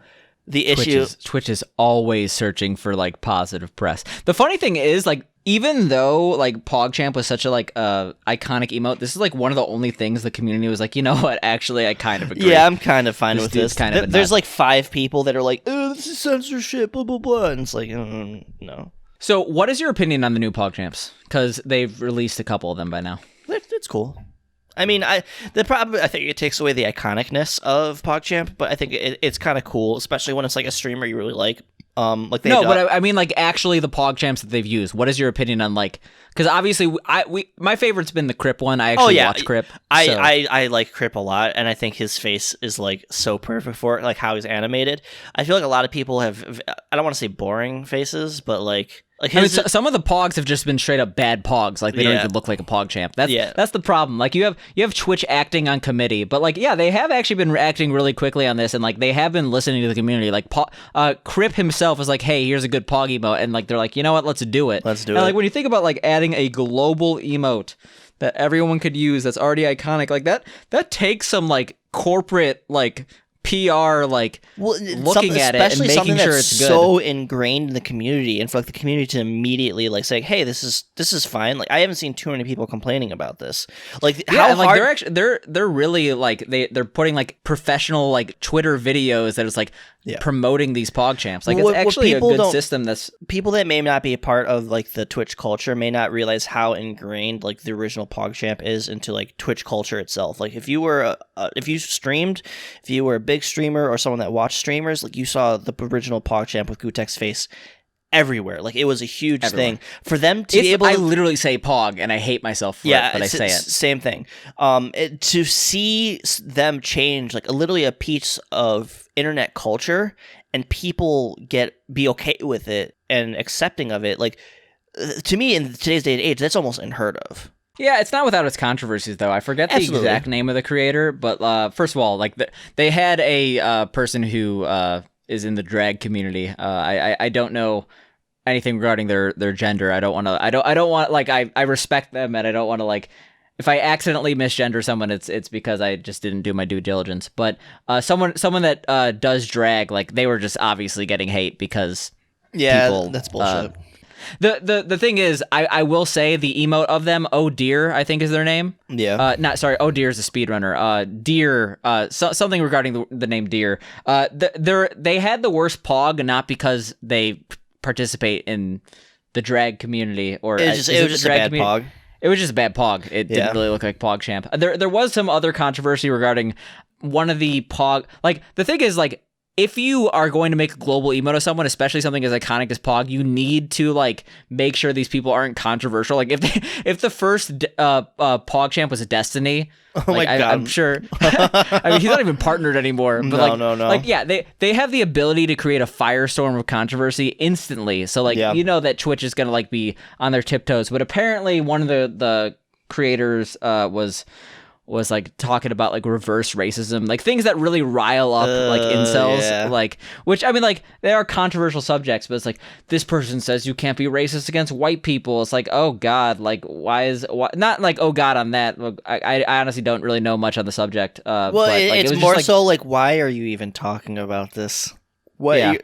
[SPEAKER 1] issue.
[SPEAKER 2] Twitch is always searching for like positive press. The funny thing is like, even though like PogChamp was such a like iconic emote, this is like one of the only things the community was like, you know what? Actually, I kind of agree.
[SPEAKER 1] Yeah, I'm kind of fine with this.
[SPEAKER 2] Kind of
[SPEAKER 1] there's like 5 people that are like, oh, this is censorship, blah blah blah, and it's like, no.
[SPEAKER 2] So, what is your opinion on the new PogChamps? Because they've released a couple of them by now.
[SPEAKER 1] It's cool. I mean, I think it takes away the iconicness of PogChamp, but I think it's kind of cool, especially when it's like a streamer you really like. But
[SPEAKER 2] I mean, like actually the PogChamps that they've used. What is your opinion on like? Because obviously, my favorite's been the Crip one. I actually watch Crip.
[SPEAKER 1] I like Crip a lot, and I think his face is like so perfect for it, like how he's animated. I feel like a lot of people have, I don't want to say boring faces, but like his,
[SPEAKER 2] some of the Pogs have just been straight up bad Pogs. Like they don't even look like a PogChamp. That's the problem. Like you have Twitch acting on committee, but like they have actually been acting really quickly on this, and like they have been listening to the community. Like Crip himself was like, hey, here's a good Pog emote, and like they're like, you know what, let's do it. And like when you think about like adding a global emote that everyone could use that's already iconic, like that takes some like corporate like PR looking at it and making sure it's good.
[SPEAKER 1] So ingrained in the community, and for like the community to immediately like say, hey, this is fine. Like I haven't seen too many people complaining about this. Like how hard
[SPEAKER 2] they're really like they're putting like professional like Twitter videos that is like promoting these PogChamps. Like, it's
[SPEAKER 1] What
[SPEAKER 2] actually a
[SPEAKER 1] people
[SPEAKER 2] good
[SPEAKER 1] don't-
[SPEAKER 2] system that's...
[SPEAKER 1] People that may not be a part of like the Twitch culture may not realize how ingrained like the original PogChamp is into like Twitch culture itself. Like if you were if you streamed, if you were a big streamer or someone that watched streamers, like you saw the original PogChamp with Gutek's face everywhere. Like it was a huge thing for them to be able.
[SPEAKER 2] I literally say Pog, and I hate myself for it, but I say it.
[SPEAKER 1] Same thing. To see them change like literally a piece of internet culture and people be okay with it and accepting of it, like to me in today's day and age, that's almost unheard of.
[SPEAKER 2] Yeah, it's not without its controversies, though. I forget the exact name of the creator, but first of all, like they had a person who is in the drag community. I don't know anything regarding their gender. I don't want to. I don't want like I respect them, and I don't want to like. If I accidentally misgender someone, it's because I just didn't do my due diligence. But someone that does drag, like they were just obviously getting hate because people,
[SPEAKER 1] that's bullshit.
[SPEAKER 2] The thing is, I will say the emote of them, oh dear, I think is their name.
[SPEAKER 1] Yeah.
[SPEAKER 2] Oh dear is a speedrunner. Deer, something regarding the name Deer. They had the worst pog not because they participate in the drag community or
[SPEAKER 1] it was just a bad pog.
[SPEAKER 2] It was just a bad pog. It didn't really look like PogChamp. There was some other controversy regarding one of the pog. Like the thing is, like if you are going to make a global emote of someone, especially something as iconic as Pog, you need to like make sure these people aren't controversial. Like if the first PogChamp was a Destiny,
[SPEAKER 1] my God,
[SPEAKER 2] I'm sure. I mean, he's not even partnered anymore. But
[SPEAKER 1] no.
[SPEAKER 2] Like yeah, they have the ability to create a firestorm of controversy instantly. So like you know that Twitch is gonna like be on their tiptoes. But apparently one of the creators was like talking about like reverse racism, like things that really rile up like incels, like which I mean like they are controversial subjects, but it's like this person says you can't be racist against white people. It's like, oh God, like why not like oh God on that. I honestly don't really know much on the subject.
[SPEAKER 1] Well,
[SPEAKER 2] but,
[SPEAKER 1] it's
[SPEAKER 2] it
[SPEAKER 1] more
[SPEAKER 2] just,
[SPEAKER 1] so like why are you even talking about this? What?
[SPEAKER 2] Yeah,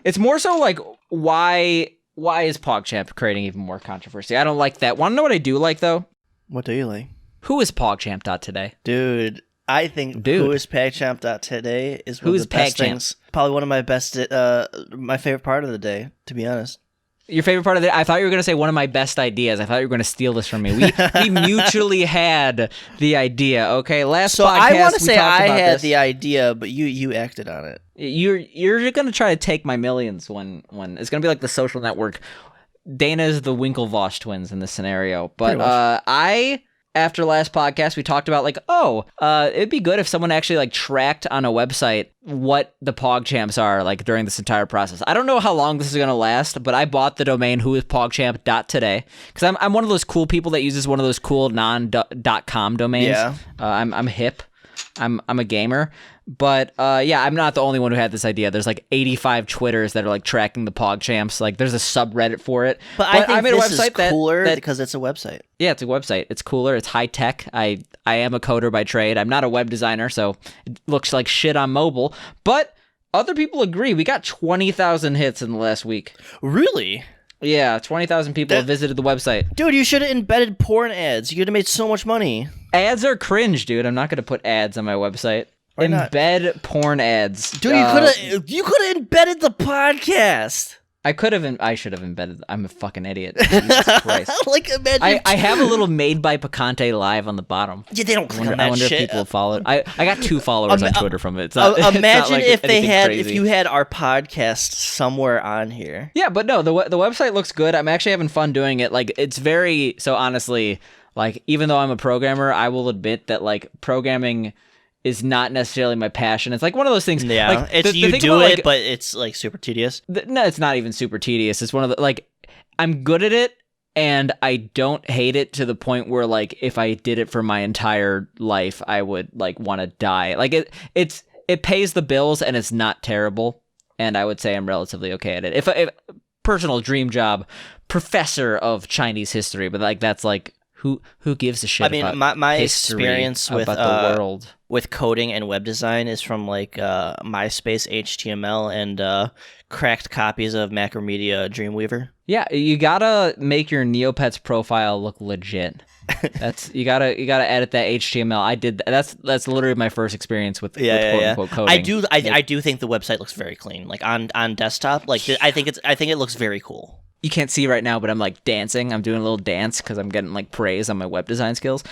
[SPEAKER 2] it's more so like why is PogChamp creating even more controversy? I don't like that. Want to know what I do like though?
[SPEAKER 1] What do you like?
[SPEAKER 2] Who is PogChamp.today?
[SPEAKER 1] Dude, I think Who is PogChamp.today is one of the best things. Probably one of my best, my favorite part of the day, to be honest.
[SPEAKER 2] Your favorite part of the I thought you were going to say one of my best ideas. I thought you were going to steal this from me. We mutually had the idea, okay? Last podcast,
[SPEAKER 1] I want to say I had
[SPEAKER 2] this.
[SPEAKER 1] the idea, but you acted on it.
[SPEAKER 2] You're going to try to take my millions when it's going to be like the Social Network. Dana is the Winklevoss twins in this scenario. But after last podcast, we talked about like, it'd be good if someone actually like tracked on a website what the PogChamps are like during this entire process. I don't know how long this is gonna last, but I bought the domain whoispogchamp.today because I'm one of those cool people that uses one of those cool non.com domains.
[SPEAKER 1] Yeah.
[SPEAKER 2] I'm hip. I'm a gamer. But I'm not the only one who had this idea. There's like 85 Twitters that are like tracking the PogChamps. Like there's a subreddit for it.
[SPEAKER 1] But I think
[SPEAKER 2] made a
[SPEAKER 1] this
[SPEAKER 2] website
[SPEAKER 1] is cooler because it's a website.
[SPEAKER 2] Yeah, it's a website. It's cooler. It's high tech. I am a coder by trade. I'm not a web designer, so it looks like shit on mobile. But other people agree. We got 20,000 hits in the last week.
[SPEAKER 1] Really?
[SPEAKER 2] Yeah, 20,000 people have visited the website.
[SPEAKER 1] Dude, you should have embedded porn ads. You could have made so much money.
[SPEAKER 2] Ads are cringe, dude. I'm not going to put ads on my website.
[SPEAKER 1] Why not?
[SPEAKER 2] Embed porn ads.
[SPEAKER 1] Dude, you could have embedded the podcast.
[SPEAKER 2] I should have embedded. I'm a fucking idiot. Jesus Christ.
[SPEAKER 1] Like, imagine.
[SPEAKER 2] I have a little Made by Picante live on the bottom.
[SPEAKER 1] Yeah, they don't click on that
[SPEAKER 2] I wonder
[SPEAKER 1] shit.
[SPEAKER 2] if people followed. I got 2 followers on Twitter from it. It's not,
[SPEAKER 1] imagine
[SPEAKER 2] it's not like
[SPEAKER 1] if they had,
[SPEAKER 2] crazy.
[SPEAKER 1] if you had our podcast somewhere on here.
[SPEAKER 2] Yeah, but no, the website looks good. I'm actually having fun doing it. Like, it's very, so honestly, like, even though I'm a programmer, I will admit that, like, programming is not necessarily my passion. It's like one of those things.
[SPEAKER 1] Yeah,
[SPEAKER 2] like,
[SPEAKER 1] it's
[SPEAKER 2] you
[SPEAKER 1] do
[SPEAKER 2] about,
[SPEAKER 1] it,
[SPEAKER 2] like,
[SPEAKER 1] but it's like super tedious.
[SPEAKER 2] No, it's not even super tedious. It's one of the, like, I'm good at it, and I don't hate it to the point where, like, if I did it for my entire life, I would, like, want to die. Like, it pays the bills, and it's not terrible, and I would say I'm relatively okay at it. If personal dream job, professor of Chinese history, but, like, that's, like, who gives a shit
[SPEAKER 1] I mean,
[SPEAKER 2] about
[SPEAKER 1] my
[SPEAKER 2] history,
[SPEAKER 1] experience with
[SPEAKER 2] about the world.
[SPEAKER 1] with coding and web design is from like MySpace HTML and cracked copies of Macromedia Dreamweaver.
[SPEAKER 2] Yeah, you gotta make your Neopets profile look legit. You gotta edit that HTML. I did that's literally my first experience with quote unquote coding.
[SPEAKER 1] I do think the website looks very clean. Like on desktop, like I think it looks very cool.
[SPEAKER 2] You can't see right now, but I'm like dancing. I'm doing a little dance because I'm getting like praise on my web design skills.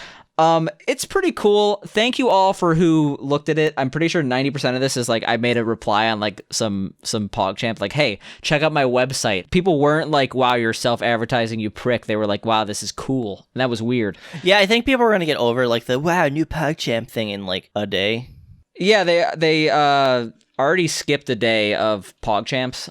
[SPEAKER 2] It's pretty cool. Thank you all for who looked at it. I'm pretty sure 90% of this is like I made a reply on like some PogChamp like, hey, check out my website. People weren't like, wow, you're self-advertising, you prick. They were like, wow, this is cool. And that was weird.
[SPEAKER 1] Yeah, I think people are gonna get over like the wow new PogChamp thing in like a day.
[SPEAKER 2] Yeah, they already skipped a day of PogChamps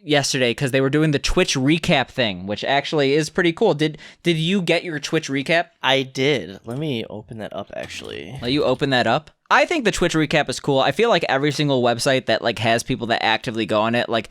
[SPEAKER 2] yesterday because they were doing the Twitch recap thing, which actually is pretty cool. Did you get your Twitch recap?
[SPEAKER 1] I did. Let me open that up, actually.
[SPEAKER 2] Let you open that up? I think the Twitch recap is cool. I feel like every single website that like has people that actively go on it, like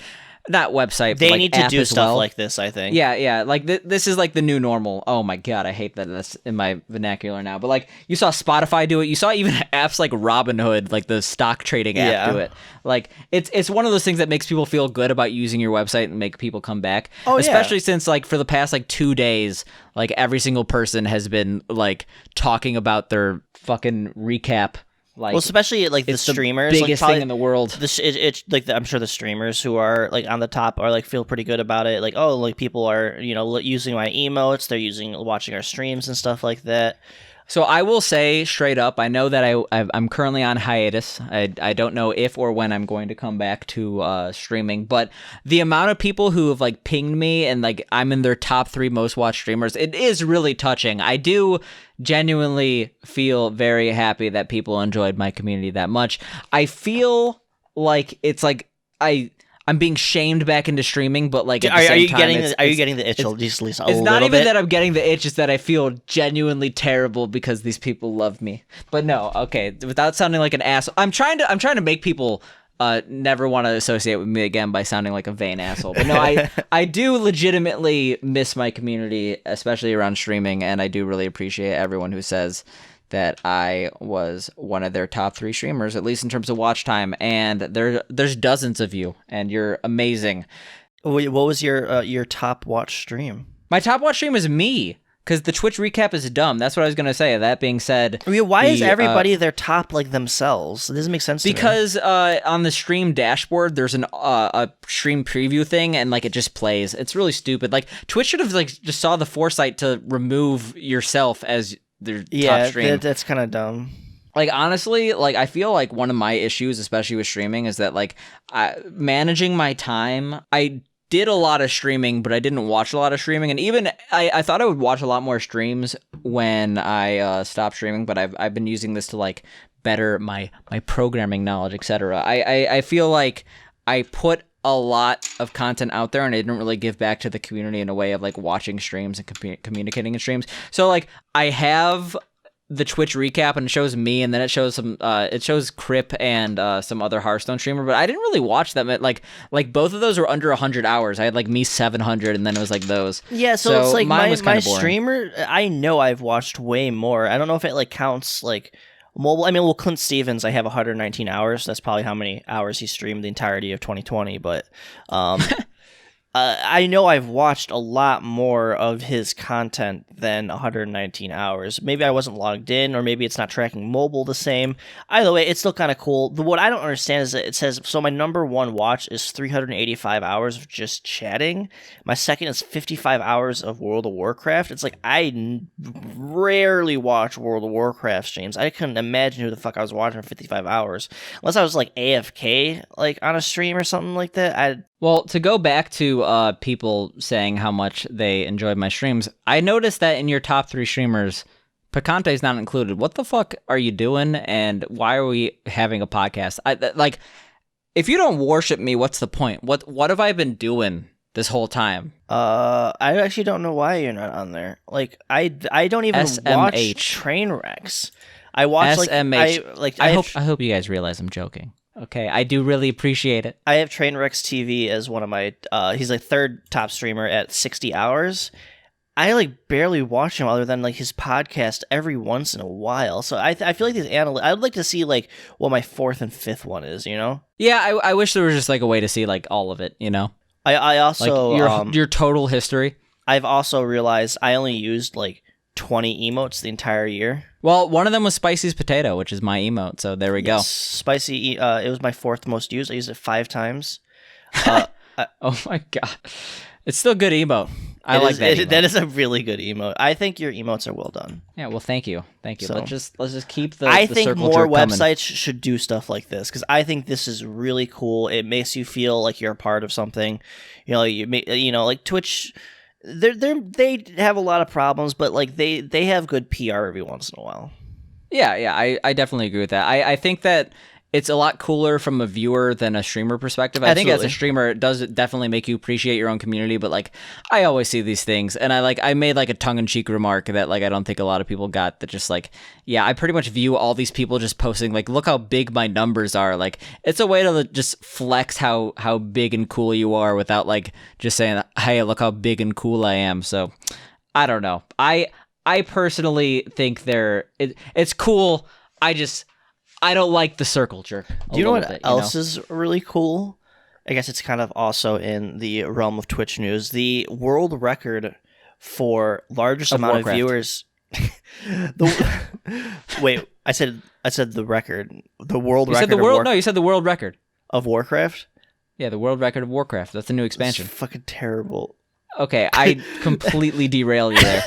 [SPEAKER 2] not website,
[SPEAKER 1] they
[SPEAKER 2] but, like,
[SPEAKER 1] need to
[SPEAKER 2] app
[SPEAKER 1] do
[SPEAKER 2] as
[SPEAKER 1] stuff
[SPEAKER 2] well.
[SPEAKER 1] like this, I think.
[SPEAKER 2] Yeah. Like this is like the new normal. Oh my god, I hate that that's in my vernacular now. But like you saw Spotify do it. You saw even apps like Robinhood, like the stock trading app, do it. Like it's one of those things that makes people feel good about using your website and make people come back.
[SPEAKER 1] Oh,
[SPEAKER 2] especially since like for the past like 2 days, like every single person has been like talking about their fucking recap. Like,
[SPEAKER 1] well, especially like the
[SPEAKER 2] it's
[SPEAKER 1] streamers,
[SPEAKER 2] the biggest
[SPEAKER 1] like,
[SPEAKER 2] thing in the world.
[SPEAKER 1] It's like I'm sure the streamers who are like on the top are like feel pretty good about it. Like, oh, like people are using my emotes, they're watching our streams and stuff like that.
[SPEAKER 2] So I will say straight up, I know that I'm currently on hiatus. I don't know if or when I'm going to come back to streaming, but the amount of people who have like pinged me and like I'm in their top 3 most watched streamers, it is really touching. I do genuinely feel very happy that people enjoyed my community that much. I feel like it's like I'm being shamed back into streaming, but like at the same time,
[SPEAKER 1] are you getting the itch? Just
[SPEAKER 2] it's not even that I'm getting the itch; it's that I feel genuinely terrible because these people love me. But no, okay, without sounding like an asshole, I'm trying to make people never want to associate with me again by sounding like a vain asshole. But no, I do legitimately miss my community, especially around streaming, and I do really appreciate everyone who says that I was one of their top 3 streamers, at least in terms of watch time, and there's dozens of you, and you're amazing.
[SPEAKER 1] Wait, what was your top watch stream?
[SPEAKER 2] My top watch stream is me, because the Twitch recap is dumb. That's what I was going to say. That being said...
[SPEAKER 1] Why is everybody their top like themselves? It doesn't make sense to me.
[SPEAKER 2] Because on the stream dashboard, there's a stream preview thing, and like it just plays. It's really stupid. Like Twitch should have like just saw the foresight to remove yourself as... their top stream.
[SPEAKER 1] That's kind of dumb.
[SPEAKER 2] Like honestly, like I feel like one of my issues, especially with streaming, is that like managing my time. I did a lot of streaming, but I didn't watch a lot of streaming, and even I thought I would watch a lot more streams when I stopped streaming. But I've been using this to like better my programming knowledge, etc. I feel like I put a lot of content out there and I didn't really give back to the community in a way of like watching streams and communicating in streams. So like I have the Twitch recap and it shows me, and then it shows it shows Crip and some other Hearthstone streamer, but I didn't really watch them. Like both of those were under 100 hours. I had like me 700 and then it was like those.
[SPEAKER 1] Yeah, so it's like my
[SPEAKER 2] boring.
[SPEAKER 1] streamer, I know I've watched way more. I don't know if it like counts like mobile. I mean, well, Clint Stevens, I have 119 hours. That's probably how many hours he streamed the entirety of 2020. But I know I've watched a lot more of his content than 119 hours. Maybe I wasn't logged in, or maybe it's not tracking mobile the same. Either way, it's still kind of cool. What I don't understand is that it says, so my number 1 watch is 385 hours of just chatting. My second is 55 hours of World of Warcraft. It's like, I rarely watch World of Warcraft streams. I couldn't imagine who the fuck I was watching for 55 hours. Unless I was like AFK, like on a stream or something like that.
[SPEAKER 2] Well, to go back to people saying how much they enjoyed my streams, I noticed that in your top 3 streamers, Picante is not included. What the fuck are you doing, and why are we having a podcast? Like, if you don't worship me, what's the point? What have I been doing this whole time?
[SPEAKER 1] I actually don't know why you're not on there. Like, I don't even watch train wrecks. I watch
[SPEAKER 2] SMH. I hope you guys realize I'm joking. Okay, I do really appreciate it.
[SPEAKER 1] I have Trainwrecks TV as one of my, he's like 3rd top streamer at 60 hours. I like barely watch him other than like his podcast every once in a while. So I feel like these analysts. I'd like to see like what my fourth and fifth one is. You know?
[SPEAKER 2] Yeah, I wish there was just like a way to see like all of it. You know,
[SPEAKER 1] I also
[SPEAKER 2] like your total history.
[SPEAKER 1] I've also realized I only used like 20 emotes the entire year.
[SPEAKER 2] Well, one of them was Spicy's potato, which is my emote. So there we go.
[SPEAKER 1] Spicy. It was my fourth most used. I used it 5 times.
[SPEAKER 2] Oh my god, it's still good emote. I like that. Emote.
[SPEAKER 1] That is a really good emote. I think your emotes are well done.
[SPEAKER 2] Yeah, well, thank you.
[SPEAKER 1] So,
[SPEAKER 2] let's just keep the.
[SPEAKER 1] I
[SPEAKER 2] the
[SPEAKER 1] think
[SPEAKER 2] circle
[SPEAKER 1] more
[SPEAKER 2] jerk
[SPEAKER 1] websites
[SPEAKER 2] coming.
[SPEAKER 1] should do stuff like this because I think this is really cool. It makes you feel like you're a part of something. You know, like Twitch. They have a lot of problems, but like they have good PR every once in a while.
[SPEAKER 2] Yeah, I definitely agree with that. I think that it's a lot cooler from a viewer than a streamer perspective. I think as a streamer, it does definitely make you appreciate your own community. But like, I always see these things, and I made like a tongue-in-cheek remark that like I don't think a lot of people got. That just like, yeah, I pretty much view all these people just posting like, look how big my numbers are. Like, it's a way to just flex how big and cool you are without like just saying, hey, look how big and cool I am. So, I don't know. I personally think it's cool. I don't like the circle jerk.
[SPEAKER 1] Do you know what else is really cool? I guess it's kind of also in the realm of Twitch news. The world record for largest amount of viewers. Wait, I said the record. The world record.
[SPEAKER 2] You said the world. No, you said the world record
[SPEAKER 1] of Warcraft.
[SPEAKER 2] Yeah, the world record of Warcraft. That's the new expansion.
[SPEAKER 1] That's fucking terrible.
[SPEAKER 2] Okay, I completely derailed you there.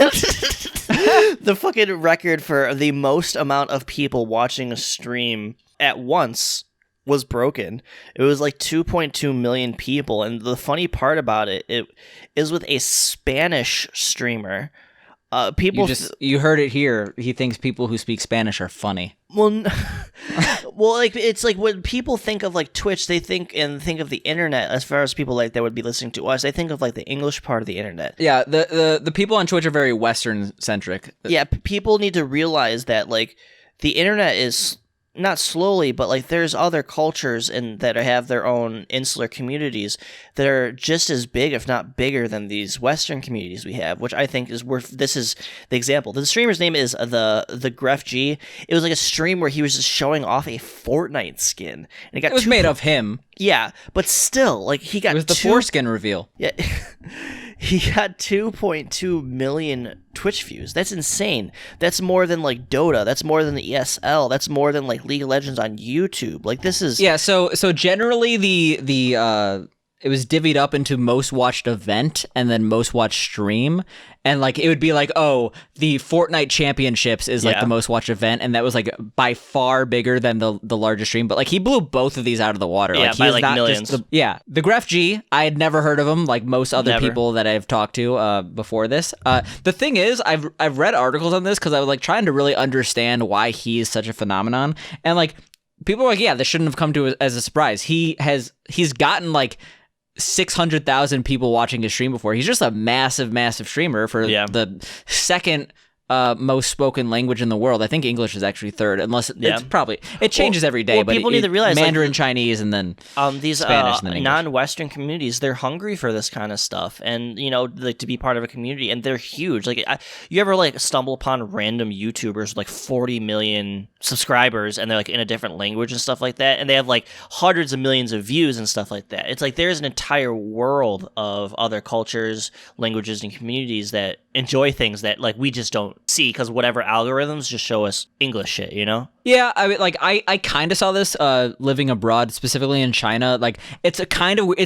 [SPEAKER 1] The fucking record for the most amount of people watching a stream at once was broken. It was like 2.2 million people, and the funny part about it is with a Spanish streamer. People
[SPEAKER 2] you heard it here. He thinks people who speak Spanish are funny.
[SPEAKER 1] Well, like it's like when people think of like Twitch, they think of the internet as far as people like that would be listening to us. They think of like the English part of the internet.
[SPEAKER 2] Yeah, the people on Twitch are very Western centric.
[SPEAKER 1] Yeah, people need to realize that like the internet is not slowly, but like there's other cultures that have their own insular communities that are just as big, if not bigger, than these Western communities we have, which I think is worth. This is the example. The streamer's name is the Gref G. It was like a stream where he was just showing off a Fortnite skin, and
[SPEAKER 2] it was made of him.
[SPEAKER 1] Yeah, but still, like he got
[SPEAKER 2] it was the foreskin reveal.
[SPEAKER 1] Yeah. He got 2.2 million Twitch views. That's insane. That's more than like Dota. That's more than the ESL. That's more than like League of Legends on YouTube. Like this is
[SPEAKER 2] So generally the it was divvied up into most watched event and then most watched stream, and like it would be like, oh, the Fortnite Championships is like the most watched event, and that was like by far bigger than the largest stream. But like he blew both of these out of the water.
[SPEAKER 1] Yeah,
[SPEAKER 2] like, he
[SPEAKER 1] by
[SPEAKER 2] is
[SPEAKER 1] like
[SPEAKER 2] not
[SPEAKER 1] millions.
[SPEAKER 2] The Gref G, I had never heard of him like most other people that I've talked to before this. The thing is, I've read articles on this because I was like trying to really understand why he is such a phenomenon, and like people are like, yeah, this shouldn't have come to as a surprise. He's gotten like 600,000 people watching his stream before. He's just a massive streamer for the second most spoken language in the world. I think English is actually third, unless it's probably it changes every day. But
[SPEAKER 1] people need to realize
[SPEAKER 2] Mandarin,
[SPEAKER 1] like,
[SPEAKER 2] Chinese, and then
[SPEAKER 1] these
[SPEAKER 2] Spanish and then
[SPEAKER 1] non-Western communities, they're hungry for this kind of stuff, and you know, like to be part of a community, and they're huge. Like, you ever like stumble upon random YouTubers with like 40 million subscribers, and they're like in a different language and stuff like that, and they have like hundreds of millions of views and stuff like that. It's like there's an entire world of other cultures, languages, and communities that enjoy things that like we just don't see because whatever algorithms just show us English shit, you know?
[SPEAKER 2] Yeah, I mean, like I kind of saw this living abroad, specifically in China. Like it's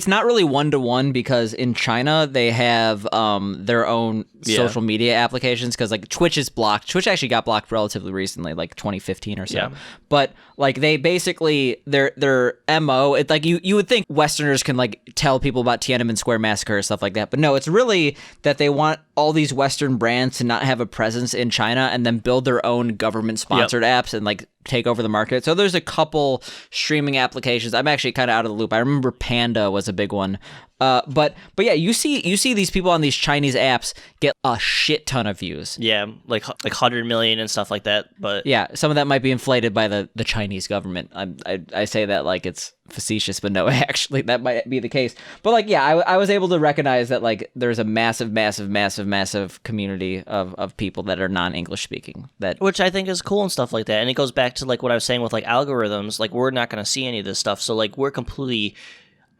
[SPEAKER 2] not really 1-to-1 because in China they have their own social media applications because like Twitch is blocked. Twitch actually got blocked relatively recently, like 2015 or so. Yeah. But like they basically their MO, it's like you would think Westerners can like tell people about Tiananmen Square massacre or stuff like that, but no, it's really that they want all these Western brands to not have a presence in China and then build their own government sponsored apps and like take over the market. So there's a couple streaming applications. I'm actually kind of out of the loop. I remember Panda was a big one. But yeah, you see these people on these Chinese apps get a shit ton of views.
[SPEAKER 1] Yeah, like 100 million and stuff like that. But
[SPEAKER 2] yeah, some of that might be inflated by the Chinese government. I say that like it's facetious, but no, actually that might be the case. But like, yeah, I was able to recognize that like there's a massive community of people that are non-English speaking.
[SPEAKER 1] Which I think is cool and stuff like that. And it goes back to like what I was saying with like algorithms. Like we're not going to see any of this stuff. So like we're completely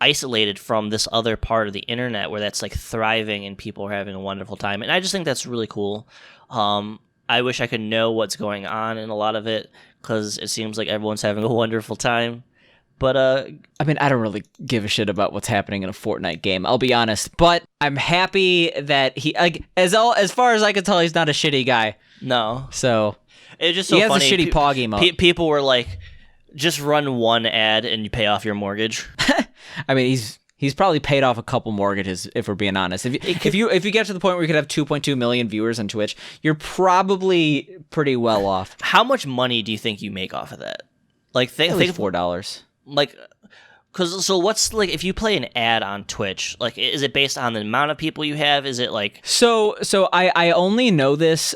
[SPEAKER 1] isolated from this other part of the internet where that's like thriving and people are having a wonderful time. And I just think that's really cool. I wish I could know what's going on in a lot of it because it seems like everyone's having a wonderful time. But
[SPEAKER 2] I mean, I don't really give a shit about what's happening in a Fortnite game, I'll be honest. But I'm happy that he, like, as far as I can tell, he's not a shitty guy.
[SPEAKER 1] No.
[SPEAKER 2] So
[SPEAKER 1] it's just so
[SPEAKER 2] he has
[SPEAKER 1] funny.
[SPEAKER 2] a shitty pog emote.
[SPEAKER 1] People were like, just run one ad and you pay off your mortgage.
[SPEAKER 2] I mean, he's probably paid off a couple mortgages, if we're being honest. If you get to the point where you could have 2.2 million viewers on Twitch, you're probably pretty well off.
[SPEAKER 1] How much money do you think you make off of that? Like,
[SPEAKER 2] think $4.
[SPEAKER 1] Like, so what's like if you play an ad on Twitch? Like, is it based on the amount of people you have? Is it like
[SPEAKER 2] so? I only know this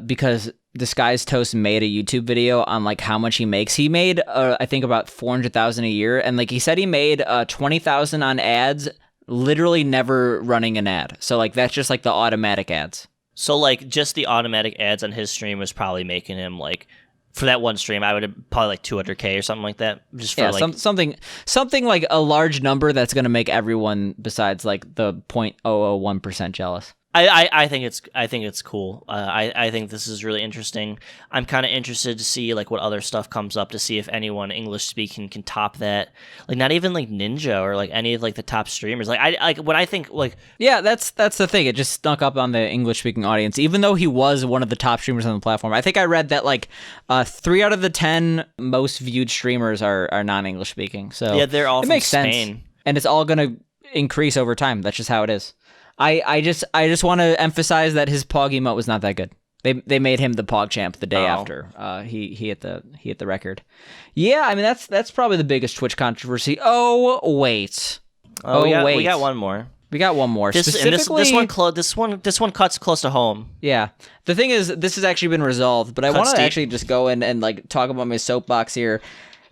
[SPEAKER 2] because Disguised Toast made a YouTube video on like how much he makes. He made I think about 400,000 a year, and like he said he made 20,000 on ads, literally never running an ad. So like that's just like the automatic ads.
[SPEAKER 1] So like just the automatic ads on his stream was probably making him like. For that one stream, I would have probably like 200K or something like that. Just for like
[SPEAKER 2] something like a large number that's going to make everyone besides like the 0.001% jealous.
[SPEAKER 1] I think it's cool. I think this is really interesting. I'm kind of interested to see like what other stuff comes up to see if anyone English speaking can top that. Like not even like Ninja or like any of like the top streamers. Like I like what I think like
[SPEAKER 2] yeah, that's the thing. It just snuck up on the English speaking audience, even though he was one of the top streamers on the platform. I think I read that like 3 out of the 10 most viewed streamers are non-English speaking. So
[SPEAKER 1] yeah, they're all
[SPEAKER 2] it
[SPEAKER 1] from
[SPEAKER 2] makes
[SPEAKER 1] Spain.
[SPEAKER 2] sense, and it's all gonna increase over time. That's just how it is. I just want to emphasize that his pog emote was not that good. They made him the pog champ the day after he hit the record. Yeah, I mean that's probably the biggest Twitch controversy. Oh wait,
[SPEAKER 1] we got one more.
[SPEAKER 2] We got one more. Specifically,
[SPEAKER 1] this one cuts close to home.
[SPEAKER 2] Yeah, the thing is, this has actually been resolved, but I want to actually just go in and like talk about my soapbox here.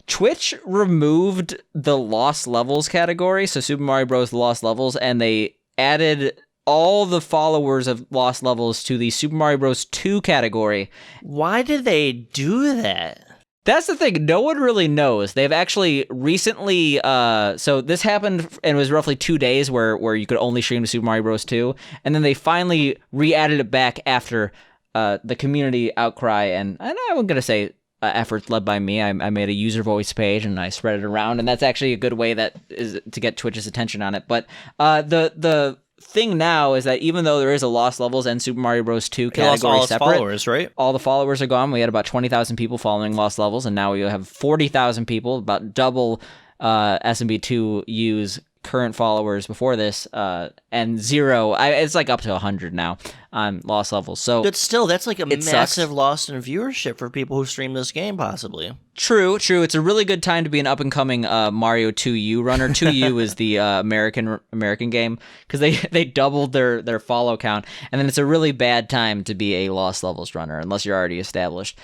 [SPEAKER 2] Twitch removed the Lost Levels category, so Super Mario Bros. Lost Levels, and they added all the followers of Lost Levels to the Super Mario Bros. 2 category.
[SPEAKER 1] Why did they do that?
[SPEAKER 2] That's the thing. No one really knows. They've actually recently... so this happened, and it was roughly 2 days where you could only stream to Super Mario Bros. 2, and then they finally re-added it back after the community outcry, and I'm going to say... efforts led by me. I made a user voice page and I spread it around, and that's actually a good way that is to get Twitch's attention on it. But the thing now is that even though there is a Lost Levels and Super Mario Bros. 2 category
[SPEAKER 1] all
[SPEAKER 2] separate,
[SPEAKER 1] followers, right?
[SPEAKER 2] All the followers are gone. We had about 20,000 people following Lost Levels, and now we have 40,000 people, about double SMB2U's current followers before this, and zero. It's like up to 100 now on Lost Levels. So,
[SPEAKER 1] but still, that's like a massive
[SPEAKER 2] sucks.
[SPEAKER 1] loss in viewership for people who stream this game, possibly.
[SPEAKER 2] True. It's a really good time to be an up and coming Mario 2U runner. 2U is the American game because they doubled their follow count, and then it's a really bad time to be a Lost Levels runner unless you're already established.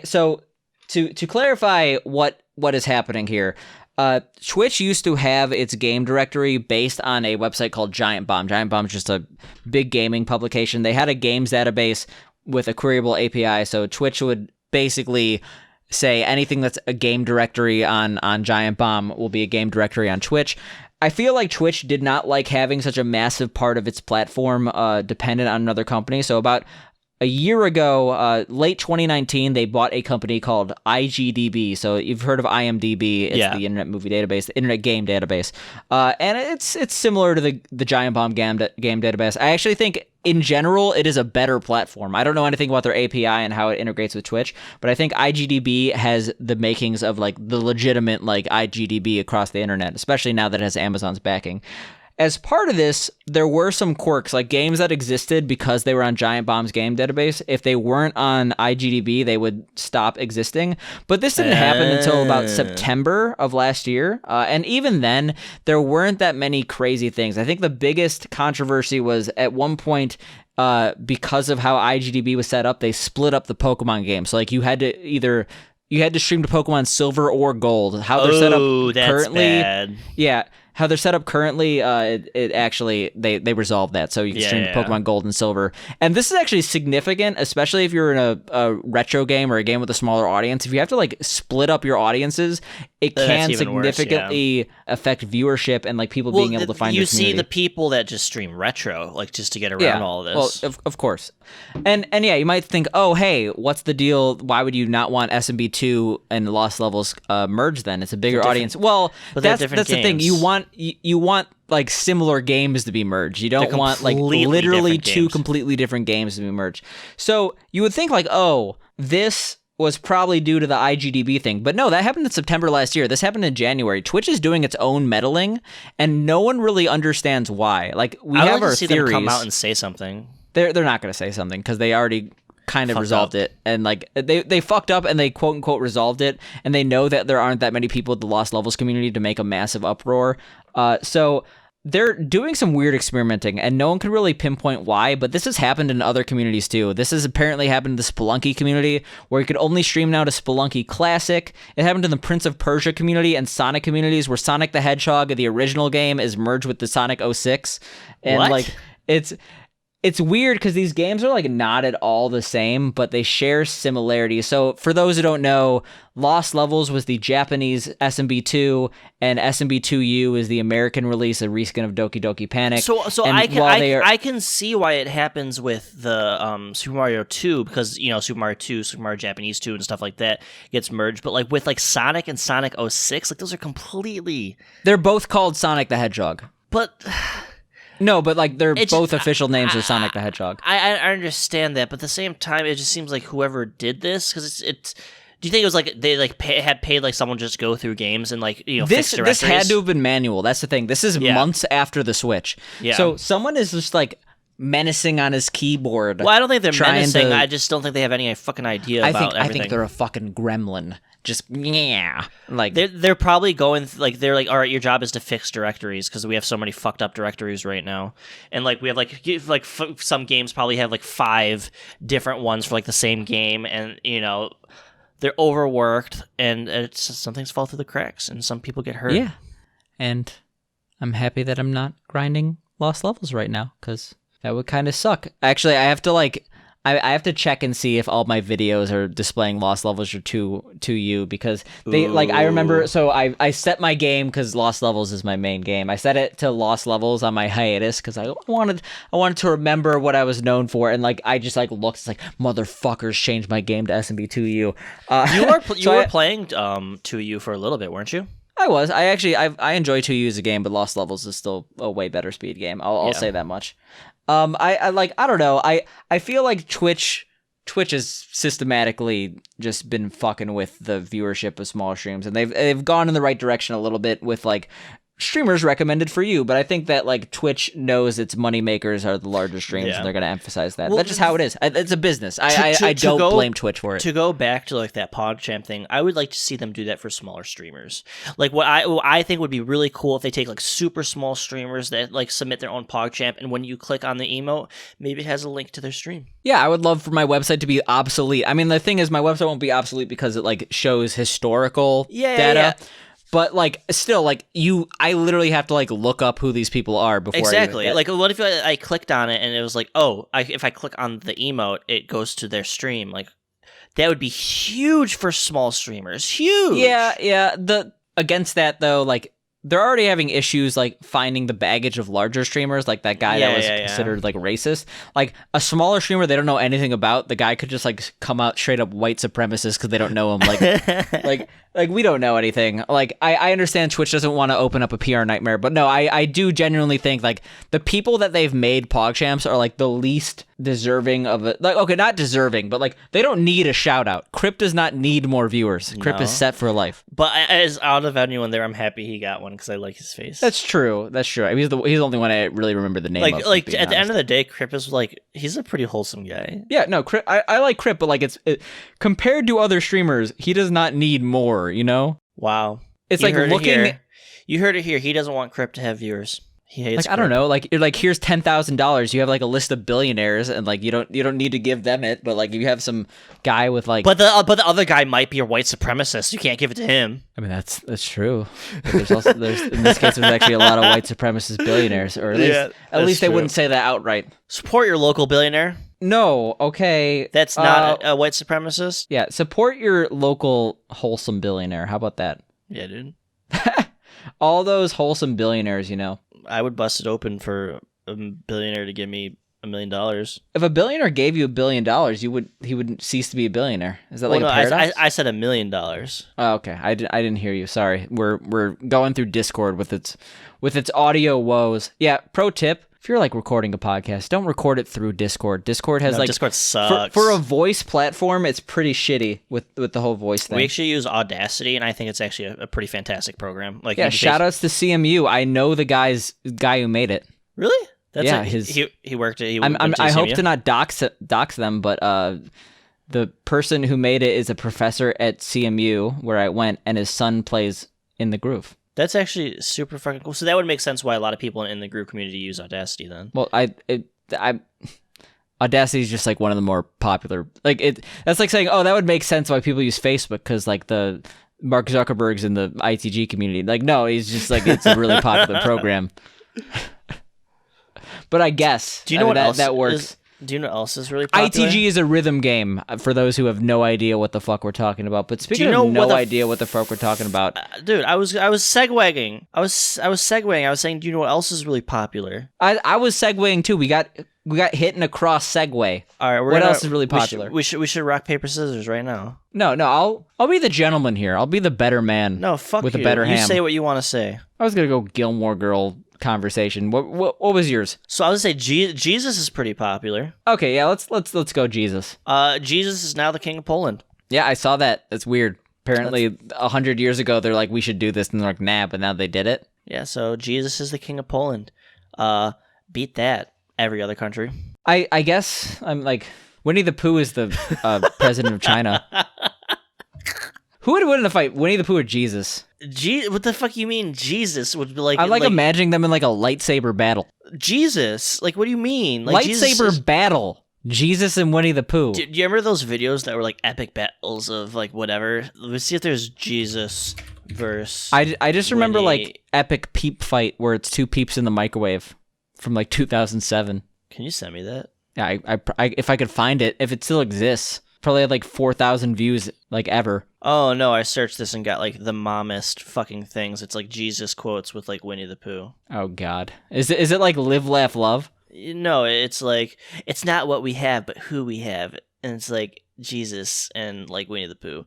[SPEAKER 2] So to clarify what is happening here. Twitch used to have its game directory based on a website called Giant Bomb. Giant Bomb is just a big gaming publication. They had a games database with a queryable API, so Twitch would basically say anything that's a game directory on Giant Bomb will be a game directory on Twitch. I feel like Twitch did not like having such a massive part of its platform dependent on another company, so about a year ago, late 2019, they bought a company called IGDB. So you've heard of IMDb. It's the Internet Movie Database, the Internet Game Database. And it's similar to the Giant Bomb game database. I actually think, in general, it is a better platform. I don't know anything about their API and how it integrates with Twitch, but I think IGDB has the makings of like the legitimate like IGDB across the internet, especially now that it has Amazon's backing. as part of this, there were some quirks, like games that existed because they were on Giant Bomb's game database. If they weren't on IGDB, they would stop existing. But this didn't happen until about September of last year. And even then, there weren't that many crazy things. I think the biggest controversy was at one point, because of how IGDB was set up, they split up the Pokemon game. So like you had to stream to Pokemon Silver or Gold. How they're set up currently,
[SPEAKER 1] bad.
[SPEAKER 2] yeah. How they're set up currently, it actually they resolved that, so you can stream to Pokemon Gold and Silver. And this is actually significant, especially if you're in a retro game or a game with a smaller audience. If you have to like split up your audiences, it can significantly affect viewership and like people being able to find your community.
[SPEAKER 1] You see the people that just stream retro, like just to get around all of this.
[SPEAKER 2] Well, of course. And yeah, you might think, oh, hey, what's the deal? Why would you not want SMB2 and Lost Levels merged then? It's a bigger audience. Well, that's the thing. You want like similar games to be merged. You don't want like literally two completely different games to be merged. So you would think like, oh, this was probably due to the IGDB thing. But no, that happened in September last year. This happened in January. Twitch is doing its own meddling, and no one really understands why. Like, we have our theories. Them
[SPEAKER 1] come out and say something.
[SPEAKER 2] They're not going to say something because they already kind of resolved it. And like they fucked up and they quote unquote resolved it. And they know that there aren't that many people in the Lost Levels community to make a massive uproar. So they're doing some weird experimenting, and no one can really pinpoint why, but this has happened in other communities too. This has apparently happened in the Spelunky community, where you could only stream now to Spelunky Classic. It happened in the Prince of Persia community and Sonic communities, where Sonic the Hedgehog, the original game, is merged with the Sonic 06. And like, it's weird because these games are like not at all the same, but they share similarities. So for those who don't know, Lost Levels was the Japanese SMB2, and SMB2U is the American release, a reskin of Doki Doki Panic.
[SPEAKER 1] So I can see why it happens with the Super Mario 2, because Super Mario 2, Super Mario Japanese 2, and stuff like that gets merged. But like with like Sonic and Sonic 06, like those are completely.
[SPEAKER 2] They're both called Sonic the Hedgehog.
[SPEAKER 1] But.
[SPEAKER 2] No, but like they're both official names of Sonic the Hedgehog.
[SPEAKER 1] I understand that, but at the same time, it just seems like whoever did this, because it's. Do you think it was like they like had paid like someone just go through games and like fix directories?
[SPEAKER 2] This had to have been manual. That's the thing. This is months after the Switch.
[SPEAKER 1] Yeah.
[SPEAKER 2] So someone is just like menacing on his keyboard.
[SPEAKER 1] Well, I don't think they're menacing. I just don't think they have any fucking idea about everything.
[SPEAKER 2] I think they're a fucking gremlin. Just like
[SPEAKER 1] they're probably going they're like, all right, your job is to fix directories because we have so many fucked up directories right now, and like we have some games probably have like 5 different ones for like the same game, and they're overworked, and it's just, some things fall through the cracks, and some people get hurt.
[SPEAKER 2] Yeah, and I'm happy that I'm not grinding Lost Levels right now because that would kind of suck. Actually, I have to I have to check and see if all my videos are displaying Lost Levels or 2U, because they I remember, so I set my game because Lost Levels is my main game. I set it to Lost Levels on my hiatus because I wanted to remember what I was known for, and like I just like looked, it's like, motherfuckers changed my game to SMB2U.
[SPEAKER 1] You were playing 2U for a little bit, weren't you?
[SPEAKER 2] I was. I enjoy 2U as a game, but Lost Levels is still a way better speed game. I'll say that much. I don't know. I feel like Twitch has systematically just been fucking with the viewership of smaller streams, and they've gone in the right direction a little bit with like streamers recommended for you, but I think that like Twitch knows its money makers are the larger streams, and they're going to emphasize that. Well, that's just how it is. It's a business. I don't blame Twitch for it.
[SPEAKER 1] To go back to like that PogChamp thing, I would like to see them do that for smaller streamers. Like what I think would be really cool if they take like super small streamers that like submit their own PogChamp, and when you click on the emote, maybe it has a link to their stream.
[SPEAKER 2] Yeah, I would love for my website to be obsolete. I mean, the thing is, my website won't be obsolete because it like shows historical data. Yeah. But like, still, like I literally have to like look up who these people are before.
[SPEAKER 1] Exactly. Like, what if I clicked on it and it was like, oh, if I click on the emote, it goes to their stream. Like, that would be huge for small streamers. Huge.
[SPEAKER 2] Yeah. Against that though, like they're already having issues like finding the baggage of larger streamers, like that guy that was considered like racist. Like a smaller streamer they don't know anything about, the guy could just like come out straight up white supremacist because they don't know him. Like we don't know anything. Like I understand Twitch doesn't want to open up a PR nightmare, but no, I do genuinely think like the people that they've made PogChamps are like the least deserving of it. Like, okay, not deserving, but like they don't need a shout out. Crypt does not need more viewers. Crypt is set for life.
[SPEAKER 1] But as out of anyone there, I'm happy he got one. one because I like his face.
[SPEAKER 2] That's true. I mean, he's the only one I really remember the name of.
[SPEAKER 1] Like at the end of the day, Crip is like he's a pretty wholesome guy.
[SPEAKER 2] Yeah, no, Crip, I like Crip, but like compared to other streamers, he does not need more. You know?
[SPEAKER 1] Wow.
[SPEAKER 2] It's like looking.
[SPEAKER 1] You heard it here. He doesn't want Crip to have viewers. He hates.
[SPEAKER 2] Like
[SPEAKER 1] Crip.
[SPEAKER 2] I don't know. Like you're like here's $10,000. You have like a list of billionaires, and like you don't need to give them it. But like if you have some guy with like.
[SPEAKER 1] But the other guy might be a white supremacist. You can't give it to him.
[SPEAKER 2] I mean that's true. But there's in this case there's actually a lot of white supremacist billionaires, or at least they wouldn't say that outright.
[SPEAKER 1] Support your local billionaire.
[SPEAKER 2] No, okay.
[SPEAKER 1] That's not a white supremacist.
[SPEAKER 2] Yeah, support your local wholesome billionaire. How about that?
[SPEAKER 1] Yeah, dude.
[SPEAKER 2] All those wholesome billionaires, you know.
[SPEAKER 1] I would bust it open for a billionaire to give me $1 million.
[SPEAKER 2] If a billionaire gave you $1 billion, he would cease to be a billionaire. Is that a paradox?
[SPEAKER 1] I said $1 million.
[SPEAKER 2] Oh, okay. I didn't hear you. Sorry. We're going through Discord with its audio woes. Yeah. Pro tip: if you're like recording a podcast, don't record it through Discord. Discord
[SPEAKER 1] sucks.
[SPEAKER 2] For a voice platform. It's pretty shitty with the whole voice thing.
[SPEAKER 1] We actually use Audacity, and I think it's actually a pretty fantastic program. Like,
[SPEAKER 2] yeah, shout outs to CMU. I know the guy who made it.
[SPEAKER 1] Really?
[SPEAKER 2] He
[SPEAKER 1] worked at.
[SPEAKER 2] I hope to not dox them, but the person who made it is a professor at CMU where I went, and his son plays in the groove.
[SPEAKER 1] That's actually super fucking cool. So that would make sense why a lot of people in the group community use Audacity then.
[SPEAKER 2] Well, Audacity is just like one of the more popular. Like that's like saying, oh, that would make sense why people use Facebook because like the Mark Zuckerberg's in the ITG community. Like, no, he's just like it's a really popular program. But I guess
[SPEAKER 1] do you know what else
[SPEAKER 2] that works?
[SPEAKER 1] Do you know what else is really popular?
[SPEAKER 2] ITG is a rhythm game for those who have no idea what the fuck we're talking about. But speaking of no idea what the fuck we're talking about,
[SPEAKER 1] dude, I was segueing. I was segueing. I was saying, do you know what else is really popular?
[SPEAKER 2] I was segueing too. We got hit in a cross segue.
[SPEAKER 1] All right,
[SPEAKER 2] what else is really popular?
[SPEAKER 1] We should rock paper scissors right now.
[SPEAKER 2] No, I'll be the gentleman here. I'll be the better man.
[SPEAKER 1] No, fuck
[SPEAKER 2] with
[SPEAKER 1] you.
[SPEAKER 2] a better ham.
[SPEAKER 1] You say what you want to say.
[SPEAKER 2] I was gonna go Gilmore Girl conversation. What was yours?
[SPEAKER 1] So I would say Jesus is pretty popular.
[SPEAKER 2] Okay, yeah, let's go Jesus.
[SPEAKER 1] Jesus is now the king of Poland.
[SPEAKER 2] Yeah, I saw that. That's weird. Apparently, 100 years ago, they're like, we should do this, and they're like, nah, but now they did it.
[SPEAKER 1] Yeah, so Jesus is the king of Poland. Beat that, every other country.
[SPEAKER 2] I guess I'm like, Winnie the Pooh is the president of China. Who would win in a fight, Winnie the Pooh or Jesus?
[SPEAKER 1] What the fuck you mean Jesus would be like...
[SPEAKER 2] I like imagining them in like a lightsaber battle.
[SPEAKER 1] Jesus? Like, what do you mean? Like,
[SPEAKER 2] lightsaber battle. Jesus and Winnie the Pooh.
[SPEAKER 1] Do you remember those videos that were like epic battles of like whatever? Let's see if there's Jesus versus
[SPEAKER 2] I just remember
[SPEAKER 1] Winnie.
[SPEAKER 2] like epic peep fight where it's two peeps in the microwave from like 2007.
[SPEAKER 1] Can you send me that?
[SPEAKER 2] Yeah, I if I could find it, if it still exists. Probably had like 4,000 views like ever.
[SPEAKER 1] Oh no, I searched this and got like the mommest fucking things. It's like Jesus quotes with like Winnie the Pooh.
[SPEAKER 2] Oh god. Is it like live, laugh, love?
[SPEAKER 1] No, it's like it's not what we have, but who we have. And it's like Jesus and like Winnie the Pooh.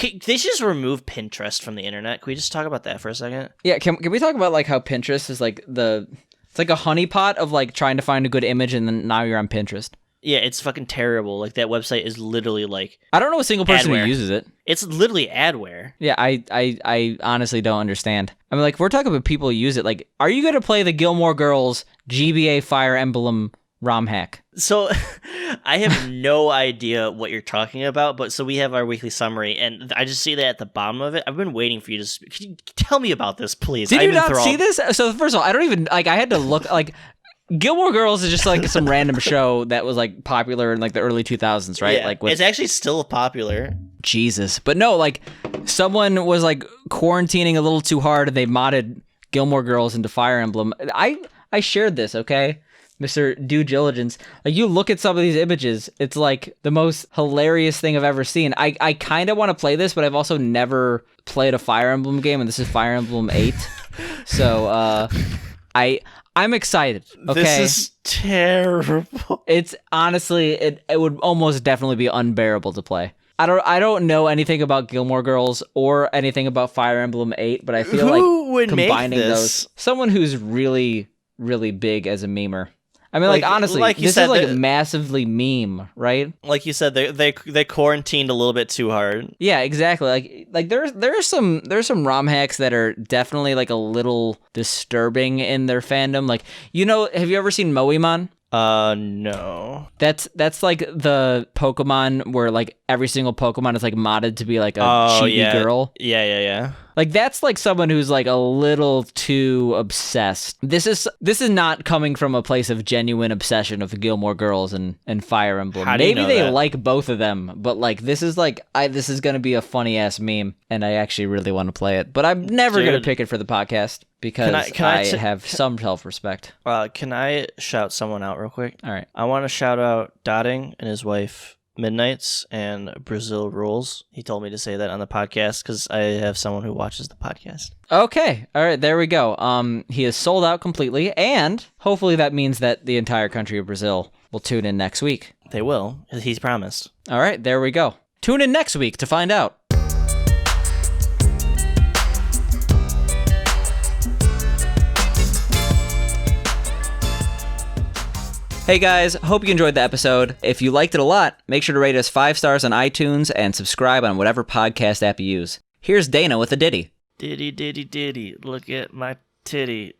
[SPEAKER 1] They should just remove Pinterest from the internet. Can we just talk about that for a second?
[SPEAKER 2] Yeah, can we talk about like how Pinterest is like it's like a honeypot of like trying to find a good image and then now you're on Pinterest.
[SPEAKER 1] Yeah, it's fucking terrible. Like, that website is literally like...
[SPEAKER 2] I don't know a single person
[SPEAKER 1] adware.
[SPEAKER 2] who uses it.
[SPEAKER 1] It's literally adware.
[SPEAKER 2] Yeah, I honestly don't understand. I mean, like, we're talking about people who use it. Like, are you going to play the Gilmore Girls GBA Fire Emblem ROM hack?
[SPEAKER 1] So, I have no idea what you're talking about, but so we have our weekly summary, and I just see that at the bottom of it. I've been waiting for you to... Can you tell me about this, please?
[SPEAKER 2] Did you not see this? So, first of all, I don't even... Like, I had to look... Like... Gilmore Girls is just like some random show that was like popular in like the early 2000s, right?
[SPEAKER 1] Yeah,
[SPEAKER 2] like
[SPEAKER 1] it's actually still popular.
[SPEAKER 2] Jesus. But no, like someone was like quarantining a little too hard and they modded Gilmore Girls into Fire Emblem. I shared this, okay? Mr. Due Diligence. Like you look at some of these images, it's like the most hilarious thing I've ever seen. I kind of want to play this, but I've also never played a Fire Emblem game, and this is Fire Emblem 8. So I'm excited. Okay,
[SPEAKER 1] this is terrible.
[SPEAKER 2] It's honestly, it would almost definitely be unbearable to play. I don't know anything about Gilmore Girls or anything about Fire Emblem 8, but I feel
[SPEAKER 1] Who
[SPEAKER 2] like
[SPEAKER 1] would
[SPEAKER 2] combining
[SPEAKER 1] make this?
[SPEAKER 2] those, someone who's really, really big as a memer. I mean, like honestly,
[SPEAKER 1] like you
[SPEAKER 2] this
[SPEAKER 1] said,
[SPEAKER 2] is like massively meme, right?
[SPEAKER 1] Like you said, they quarantined a little bit too hard.
[SPEAKER 2] Yeah, exactly. like there's some ROM hacks that are definitely like a little disturbing in their fandom. Like, have you ever seen Moemon?
[SPEAKER 1] No.
[SPEAKER 2] That's like the Pokemon where like every single Pokemon is like modded to be like a chibi girl.
[SPEAKER 1] Yeah.
[SPEAKER 2] Like that's like someone who's like a little too obsessed. This is not coming from a place of genuine obsession of Gilmore Girls and Fire Emblem.
[SPEAKER 1] How do you
[SPEAKER 2] Maybe
[SPEAKER 1] know
[SPEAKER 2] they
[SPEAKER 1] that?
[SPEAKER 2] like both of them, but like this is gonna be a funny ass meme, and I actually really want to play it. But I'm never gonna pick it for the podcast because I have some self-respect.
[SPEAKER 1] Can I shout someone out real quick?
[SPEAKER 2] All right.
[SPEAKER 1] I want to shout out Dotting and his wife Midnights and Brazil Rules. He told me to say that on the podcast because I have someone who watches the podcast.
[SPEAKER 2] Okay. All right. There we go. He is sold out completely, and hopefully that means that the entire country of Brazil will tune in next week.
[SPEAKER 1] They will. He's promised.
[SPEAKER 2] All right. There we go. Tune in next week to find out. Hey guys, hope you enjoyed the episode. If you liked it a lot, make sure to rate us 5 stars on iTunes and subscribe on whatever podcast app you use. Here's Dana with a ditty.
[SPEAKER 1] Ditty, look at my titty.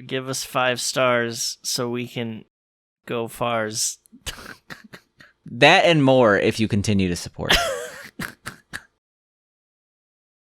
[SPEAKER 1] Give us 5 stars so we can go fars.
[SPEAKER 2] That and more if you continue to support.